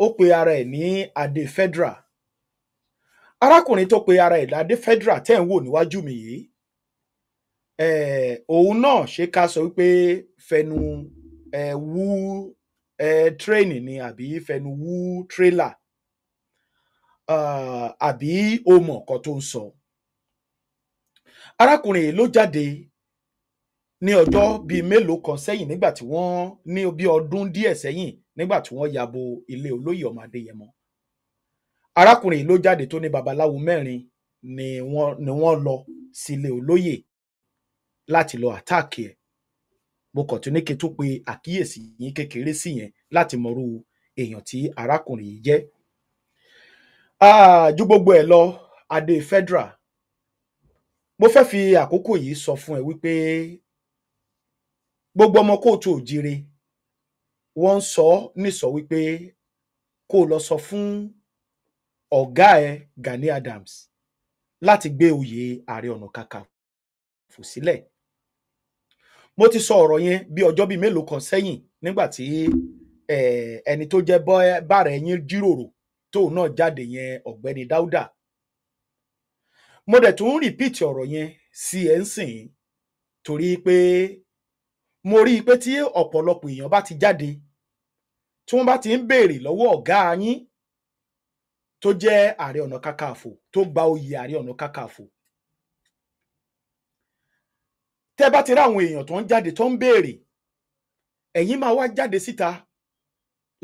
ó pe ara ẹ̀ ní Adé Federal arákùnrin tó pe ara ẹ̀ Adé Federal tẹ́ ń wò níwájú mi yìí òun náà ṣe ká sọ wípé fẹnu wú tírẹ́ẹ̀nì ni àbí fẹnu wú tírélà àbí ó mọ̀ nǹkan tó ń sọ arákùnrin yìí ló jáde ní ọjọ́ bíi mélòó kan sẹ́yìn nígbà tí wọ́n ní bí ọdún díẹ̀ sẹ́yìn nígbà tí wọ́n yabo ilé olóyè ọmọ Adéyẹmọ arákùnrin yìí ló jáde tó ní babaláwo mẹ́rin ni wọ́n lọ sílé olóyè láti lọ àtáàkì ẹ̀ mo kàn tún ní kí n tún pe àkíyèsí yín kékeré sí yẹn láti mọrú èèyàn tí arákùnrin yìí jẹ́ ju gbogbo ẹ̀ lọ Adé Federal mo fẹ́ fi àkókò yìí sọ fún ẹ wípé gbogbo ọmọ Kóòtù Òjìrè wọ́n ń sọ nísọ wípé kó lọ sọ fún ọ̀gá ẹ Gani Adams láti gbé oyè Ààrẹ Ọ̀nà Kakanfò sílẹ̀ mo ti sọ ọ̀rọ̀ yẹn bí ọjọ́ bíi mélòó kan sẹ́yìn nígbà tí ẹni tó jẹ́ bára ẹ̀yìn jíròrò tóun náà jáde yẹn ọ̀gbẹ́ni Dáúdà. Mo dẹ̀ tún repeat ọ̀rọ̀ yẹn sí ẹ̀ ń sìn torí pé mo rí i pé tí ọ̀pọ̀lọpọ̀ èèyàn bá ti jáde tí wọ́n bá ti ń béèrè lọ́wọ́ ọ̀gá yín tó jẹ́ Ààrẹ Ọ̀nà Kakanfò tó gba oyè Ààrẹ Ọ̀nà Kakanfò, tẹ́ bá ti rí àwọn èèyàn tó ń jáde tó ń béèrè, ẹ̀yin máa wá jáde síta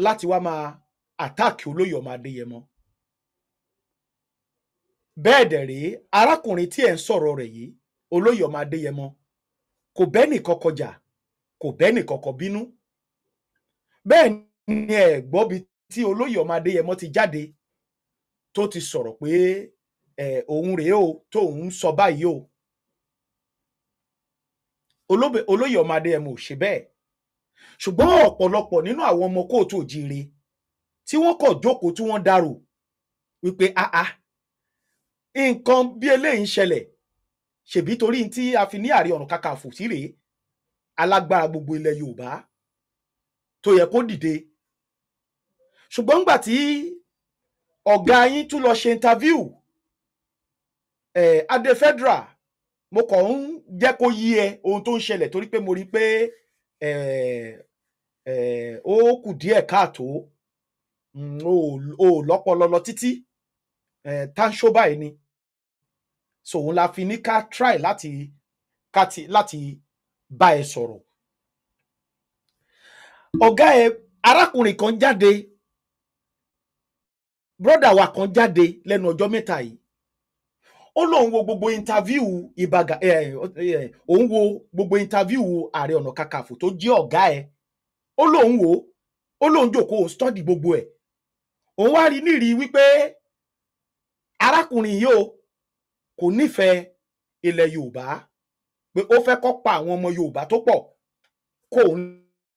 láti wá máa àtáàkì olóyè Ọmọ Adéyẹmọ. Bẹ́ẹ̀ dẹ̀ rèé, arákùnrin tí ẹ̀ ń sọ̀rọ̀ rẹ̀ yìí, olóyè Ọmọ Adéyẹmọ, kò bẹ́ẹ̀ nìkan kọjà, kò bẹ́ẹ̀ nìkan kọ bínú. Bẹ́ẹ̀ ni ẹ̀ gbọ́ bí tí olóyè Ọmọ Adéyẹmọ ti jáde tó ti sọ̀rọ̀ pé òun rèé o tóun sọ báyìí o. Olóyè Ọmọ Adéyẹmọ ò ṣe bẹ́ẹ̀. Ṣùgbọ́n ọ̀pọ̀lọpọ̀ nínú àwọn ọmọ kóòtù òjíire tí wọ́n kọ̀ jókòó tí wọ́n dárò wípé nǹkan bí eléyìí ń ṣẹlẹ̀, ṣèbí torí tí a fi ní Ààrẹ Ọ̀nà Kakanfò sí rèé, alágbára gbogbo ilẹ̀ Yorùbá tó yẹ kó dìde. Ṣùgbọ́n nígbà tí ọ̀gá yín tún lọ ṣe interview, Adé Federal, mo kàn ń jẹ́ kó yí ẹ ohun tó ń ṣẹlẹ̀ torí pé mo rí pé ó kù díẹ̀ káàtó, ó lọ́pọlọ lọ títí, tánṣó báyìí ni. So òun la fi ní ká try láti bá ẹ sọ̀rọ̀. Ọ̀gá ẹ, arákùnrin kan jáde, brọ́dà wa kan jáde lẹ́nu ọjọ́ mẹ́ta yìí. Ó lóun wo gbogbo interview Ìbàgà, òun wo gbogbo interview Ààrẹ Ọ̀nà Kakanfò tó jẹ́ ọ̀gá ẹ. Ó lóun wò ó lóun jókòó study gbogbo ẹ̀. Òun wá rí nírí wípé arákùnrin yìí kò nífẹ̀ẹ́ ilẹ̀ Yorùbá, pé ó fẹ́ kó pa àwọn ọmọ Yorùbá tó pọ̀ kó òun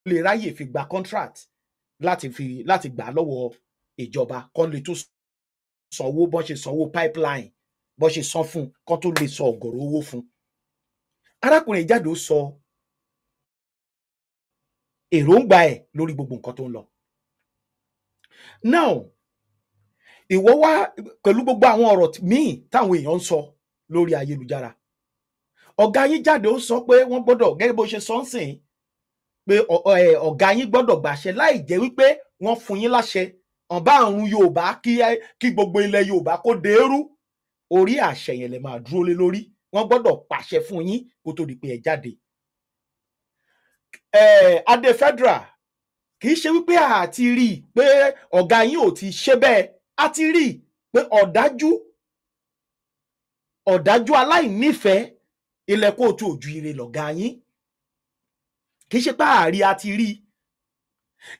lè ráyè fi gba contract láti gbà lọ́wọ́ ìjọba kan lè tún sanwó bó ṣe sanwó pipeline bó ṣe san fún kan tó lè sọ ọ̀gọ̀rọ̀ owó fún. Arákùnrin jáde ó sọ èròǹgbà ẹ̀ lórí gbogbo nǹkan tó ń lọ. Now ìwọ wá pẹ̀lú gbogbo àwọn ọ̀rọ̀ míì táwọn èèyàn ń sọ lórí ayélujára. Ọ̀gá yín jáde ó sọ pé wọ́n gbọ́dọ̀, gẹ́gẹ́ bó ṣe sọ ń sìn, pé ọ̀gá yín gbọ́dọ̀ gbàṣẹ láì jẹ́ wípé wọ́n fún yín láṣẹ. Ọ̀bá àrùn Yorùbá kí gbogbo ilẹ̀ Yorùbá kó dèrú, orí àṣẹ yẹn lè máa dúró lé lórí. Wọ́n gbọ́dọ̀ pàṣẹ fún yín kó tó di pé ẹ jáde. Adé Federal, kì í ṣe wípé a ti rí i pé ọ̀gá yín ò ti ṣe bẹ́ẹ̀. A ti rí i pé ọ̀dájú aláìnífẹ̀ẹ́ ilẹ̀ kóòtù òjíire lọ̀gá yín. Kì í ṣe pé àárí a ti rí i.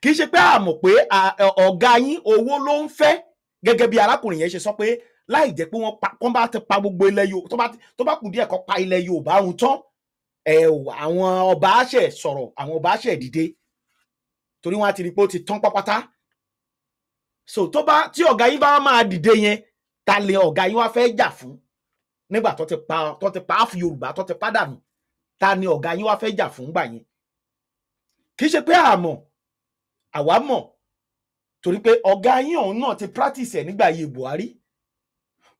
Kì í ṣe pé a mọ̀ pé ọ̀gá yín owó ló ń fẹ́, gẹ́gẹ́ bí arákùnrin yẹn ṣe sọ pé láì jẹ́ pé wọ́n bá ti pa gbogbo ilẹ̀ Yorùbá, tó bá kù díẹ̀ kó pa ilẹ̀ Yorùbá run tán, àwọn ọba àṣẹ sọ̀rọ̀, àwọn ọba àṣẹ dìde torí wọ́n á ti rí pé ó ti tán pápátá. So tí ọ̀gá yín bá máa dìde yẹn, ta lè ọ̀gá yín wá fẹ́ jà fún nígbà tó ti pa á fi Yorùbá tó ti pàdánù? Ta ni ọ̀gá yín wá fẹ́ jà fún gbà yẹn? Kì í ṣe pé àwa mọ̀ torí pé ọ̀gá yín ọ̀hún náà ti practice ẹ̀ nígbà ayé Buhari.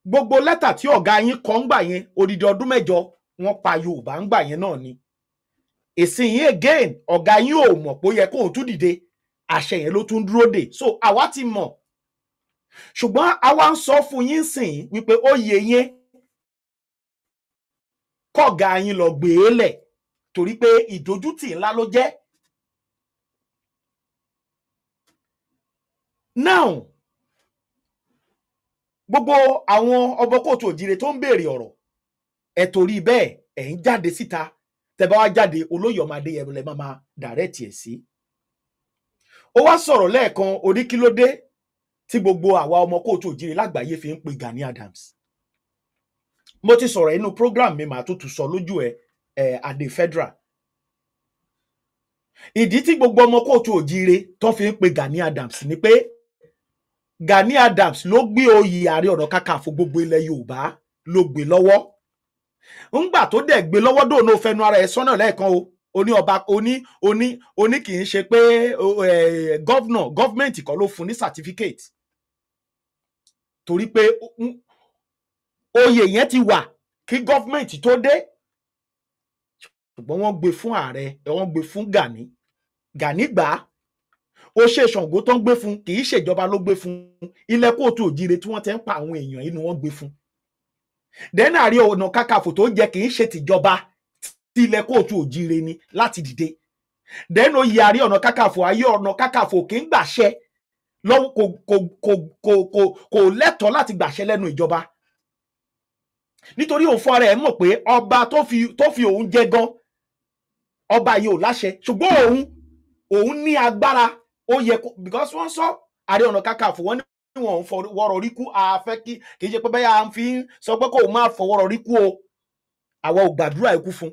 Gbogbo lẹ́tà tí ọ̀gá yín kọ ń gbà yẹn, odidi ọdún 7 wọ́n pa Yorùbá ń gbà yẹn náà ni. Èsì yín again, ọ̀gá yín ò mọ̀ pé ó yẹ kóun tún dìde, àṣẹ yẹn ló tún dúró dè. So àwa ti mọ̀, ṣùgbọ́n àwa ń sọ fún yín sìn wípé ó yẹ yẹn kọ̀gá yín lọ gbé e lẹ̀ torí pé ìdójútì ńlá ló jẹ́. Now gbogbo àwọn ọmọ kóòtù òjíire tó ń béèrè ọ̀rọ̀, ẹ torí bẹ́ẹ̀ ẹ̀ ń jáde síta. Tẹ́ bá wá jáde, olóyè Ọmọ Adéyẹmọ lẹ máa direct ẹ̀ sí. Ó wá sọ̀rọ̀ lẹ́ẹ̀kan, orí kí ló dé tí gbogbo àwa ọmọ kóòtù òjíire lágbàáyé fi ń pe Gani Adams. Mo ti sọ̀rọ̀ inú program mi, màá tún sọ lójú Adé Federal. Ìdí tí gbogbo ọmọ kóòtù òjíire tó fi ń pe Gani Adams ni pé Gani Adams ló gbé oyè Ààrẹ Ọ̀nà Kakanfò gbogbo ilẹ̀ Yorùbá, ló gbé lọ́wọ́. Ńgbà tó dẹ̀ gbé lọ́wọ́ dòun ló fẹnu ara ẹ̀ sọ́nà lẹ́ẹ̀kan o, oní ọba oní kì í ṣe pé gọ́ọ̀mẹ̀ntì kan ló fún ní certificate torí pé oyè yẹn ti wà kí gọ́ọ̀mẹ̀ntì tó dé ṣùgbọ́n wọ́n gbé fún ààrẹ wọ́n gbé fún Gani gbà á ó ṣe Ṣàngó tó ń gbé fún kì í ṣèjọba ló gbé fún ilẹ̀ kóòtù òjìire tí wọ́n ti ń pa àwọn èèyàn inú wọn gbé fún dẹ́nà Ààrẹ Ọ̀nà Kakanfò tó jẹ kì í ṣe tìjọba tí ilẹ̀ kóòtù òjìire ni láti dìde dẹ́nà oyè Ààrẹ Ọ̀nà Kakanfò Ààrẹ Ọ̀nà Kakanfò kì í gbàṣẹ lọ́wọ́ kò lẹ́tọ̀ọ́ láti gbàṣẹ lẹ́nu ìjọba nítorí òun fún ara ẹ̀ mọ̀ pé ọba tó fi òun jẹ gan ọba yìí ò láṣẹ ṣùgbọ́n òun ní agbára ó yẹ kó because wọ́n sọ Ààrẹ Ọ̀nà Kakanfò wọ́n ní wọ́n fọwọ́rọ̀ rí kú àfẹ́ kì í ṣe pé bẹ́ẹ̀ à ń fi sọ pé kó o máa fọwọ́rọ̀ rí kú o àwa ò gbàdúrà ikú fún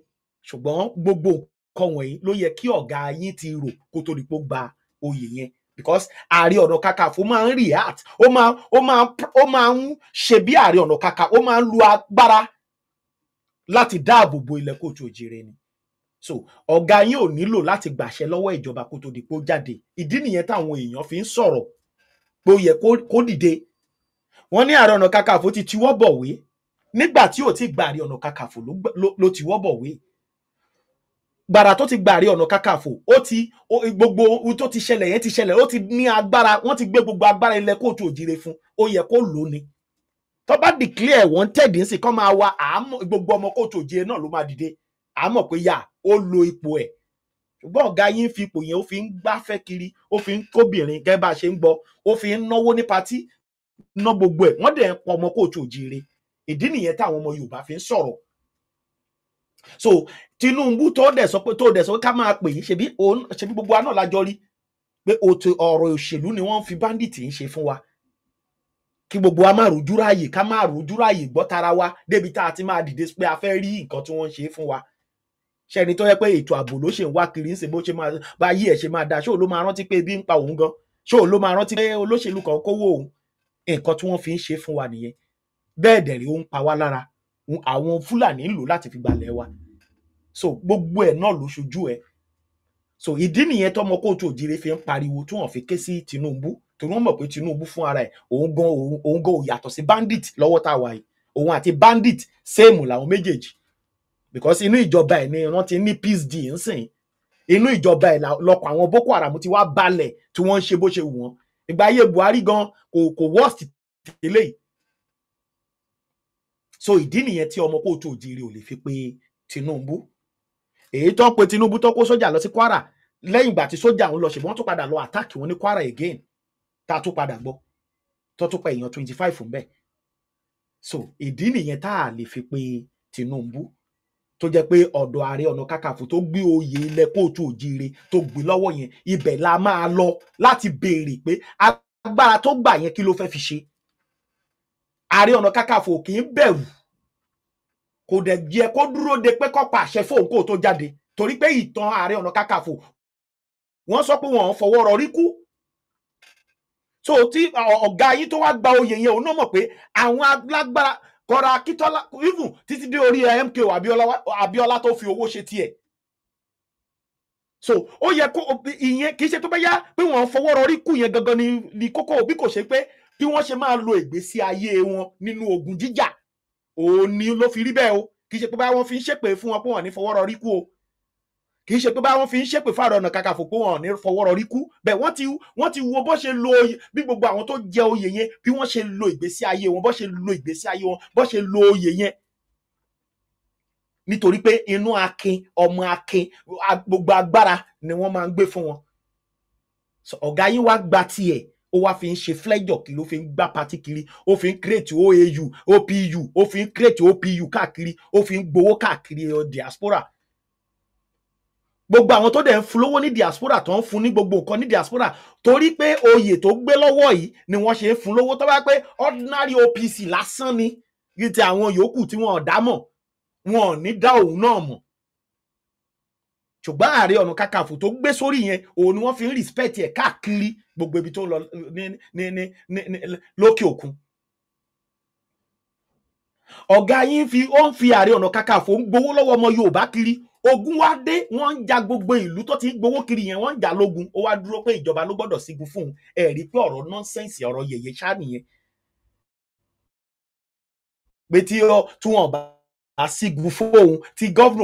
ṣùgbọ́n gbogbo nǹkan wọ̀nyí ló yẹ kí ọ̀gá yín ti rò kó tó di pé ó gba oyè yẹn because Ààrẹ Ọ̀nà Kakanfò máa ń react ó máa ń ṣe bí Ààrẹ Ọ̀nà Kakanfò ó máa ń lu agbára láti dáàbò bo ilẹ̀ kóòtù òjìire ni so ọ̀gá yín ò nílò láti gbàṣẹ lọ́wọ́ ìjọba kó tó di pé ó jáde ìdí nìyẹn táwọn èèyàn fi ń sọ̀rọ̀ pé ó yẹ kó dìde wọ́n ní Ààrẹ Ọ̀nà Kakanfò ti tiwọ́ bọ̀wé nígbà tí ò ti gba Ààrẹ Ọ̀nà Kakanfò ló tiwọ́ bọ̀wé gbàrà tó ti gba Ààrẹ Ọ̀nà Kakanfò gbogbo ohun tó ti ṣẹlẹ̀ yẹn ti ṣẹlẹ̀ ó ti ní agbára wọ́n ti gbé gbogbo agbára ilẹ̀ kóòtù òjìire fún ó yẹ kó lò ní tó bá declare wanted ń sì kọ́ máa wá gbogbo ọmọ kóòtù òjìire náà ló máa dìde àmọ́ pé yà ó lo ipò ẹ̀ ṣùgbọ́n ọ̀gá yín fi ipò yẹn ó fi ń gbáfẹ́ kiri ó fi ń kóbìnrin gẹ́gẹ́ bá a ṣe ń gbọ́ ó fi ń náwó ní patí ná gbogbo ẹ̀ wọ́n dẹ̀ ń pọ̀ ọmọ kóòtù òjìire ìdí nìyẹn táwọn ọmọ Yorùbá fi ń sọ̀rọ̀ so Tinubu tó dẹ̀ sọ pé ká máa pè yín ṣebí gbogbo wa náà lájọ rí pé ọ̀rọ̀ òṣèlú ni wọ́n fi bandit ń ṣe fún wa kí gbogbo wa máa rojú ráàyè ká máa rojú ráàyè gbọ́ tara wa débi tá a ti máa dìde pé a fẹ́ rí nǹkan tí wọ́n ń ṣe fún wa ṣẹni tó yẹ pé ètò ààbò ló ṣe ń wá kiri ń ṣe bó ṣe máa bá yí ẹ̀ ṣe máa da ṣóò ló máa rántí pé ebi ń pa òun gan ṣóò ló máa rántí pé olóṣèlú kan kówó òun nǹkan tí wọ́n fi ń ṣe fún wa nìyẹn bẹ́ẹ̀ dẹ̀ rí ó ń pa wá lára àwọn Fúlàní ń lò láti fi gbalẹ̀ wa so gbogbo ẹ̀ náà ló ṣojú ẹ̀ so ìdí nìyẹn tọmọ kóòtù òjìire fi ń pariwo tí wọ́n fi ké sí Tinubu torí wọ́n mọ̀ pé Tinubu fún ara ẹ̀ òun gan ò yàtọ̀ sí bandit lọ́wọ́ tá a wà yìí òun àti bandit same làwọn méjèèjì because inú ìjọba ẹ̀ ni wọ́n ti ní peace deal nsìn inú ìjọba ẹ̀ lọ́pọ̀ àwọn Boko Haram ti wá balẹ̀ tí wọ́n ń ṣe bó ṣe wù wọ́n ìgbà ayé Buhari gan kò worst eléyìí so ìdí nìyẹn tí ọmọ kóòtù òjìire ò lè fi pé Tinubu èyí tó ń pe Tinubu tó kó sójà lọ sí Kwara lẹ́yìn ìgbà tí sójà ń lọ ṣùgbọ́n wọ́n tún padà lọ attack wọn ní Kwara again tá a tún padà gbọ́ tó tún pa èèyàn 25 fún bẹ́ẹ̀ so ìdí nìyẹn tá a lè fi pé Tinubu tó jẹ́ pé ọ̀dọ̀ Ààrẹ Ọ̀nà Kakanfò tó gbé oyè ilẹ̀ kóòtù òjìire tó gbé lọ́wọ́ yẹn ibẹ̀ la máa lọ láti béèrè pé agbára tó gbà yẹn kí ló fẹ́ fi ṣe Ààrẹ Ọ̀nà Kakanfò kì í bẹ̀rù kò dẹ̀ jẹ́ kó dúró de pé kó pàṣẹ fóun kó tó jáde torí pé ìtàn Ààrẹ Ọ̀nà Kakanfò wọ́n sọ pé wọ́n fọwọ́ rọrí kú so tí ọ̀gá yín tó wá gba oyè yẹn òun náà mọ̀ pé àwọn alágbára Kọ́ra Akíntọ́lá even títí dé orí MKO Abíọ́lá tó fi owó ṣe tiẹ̀ so ó yẹ kó ìyẹn kì í ṣe tó bá yá pé wọ́n fọwọ́ rọrí kú yẹn gangan ni kókó bí kò ṣe pé bí wọ́n ṣe máa lo ìgbésí ayé wọn nínú ogun jíjà òun ni ló fi rí bẹ́ẹ̀ o kì í ṣe pé bá wọ́n fi ń ṣépè fún wọn pé wọ́n ní fọwọ́ rọrí kú o kì í ṣe pé bá wọ́n fi ń ṣépè fún Ààrẹ Ọ̀nà Kakanfò pé wọ́n ní fọwọ́ rọrí kú bẹ́ẹ̀ wọ́n ti wo bó ṣe lo bí gbogbo àwọn tó jẹ oyè yẹn bí wọ́n ṣe lo ìgbésí ayé wọn bó ṣe lo ìgbésí ayé wọn bó ṣe lo oyè yẹn nítorí pé inú akin ọmọ akin gbogbo agbára ni wọ́n máa ń gbé fún wọn ọ̀gá yín wá gba tiẹ̀ ó wá fi ń ṣe flẹ́jọ̀ kí ló fi ń gbá pátí kiri ó fi ń create OAU OPU ó fi ń create OPU káàkiri ó fi ń gbowó káàkiri diaspora gbogbo àwọn tó dẹ̀ ń fún lówó ní diaspora tó ń fún ní gbogbo nǹkan ní diaspora torí pé oyè tó gbé lọ́wọ́ yìí ni wọ́n ṣe ń fún lówó tó bá pé ordinary OPC lásán ni ní ti àwọn yòókù tí wọn ò dá mọ̀ wọn ò ní dá òun náà mọ̀ ṣùgbọ́n Ààrẹ Ọ̀nà Kakanfò tó gbé sórí yẹn òun ni wọ́n fi ń respect ẹ̀ káàkiri gbogbo ibi tó ń lọ lókè òkun ọ̀gá yín ó ń fi Ààrẹ Ọ̀nà Kakanfò ń gbowó lọ́wọ́ ọmọ Yorùbá kiri ogun wá dé, wọ́n ń ja gbogbo ìlú tó ti ń gbowó kiri yẹn, wọ́n ń jà lógun, ó wá dúró pé ìjọba ló gbọ́dọ̀ sígun fún un. Ẹ rí pé ọ̀rọ̀ nọ́nsẹ̀nsì, ọ̀rọ̀ yẹ̀yẹ́ ṣá nìyẹn. Pé tí wọ́n bá sígun fún òun, tí gọ́vnọ̀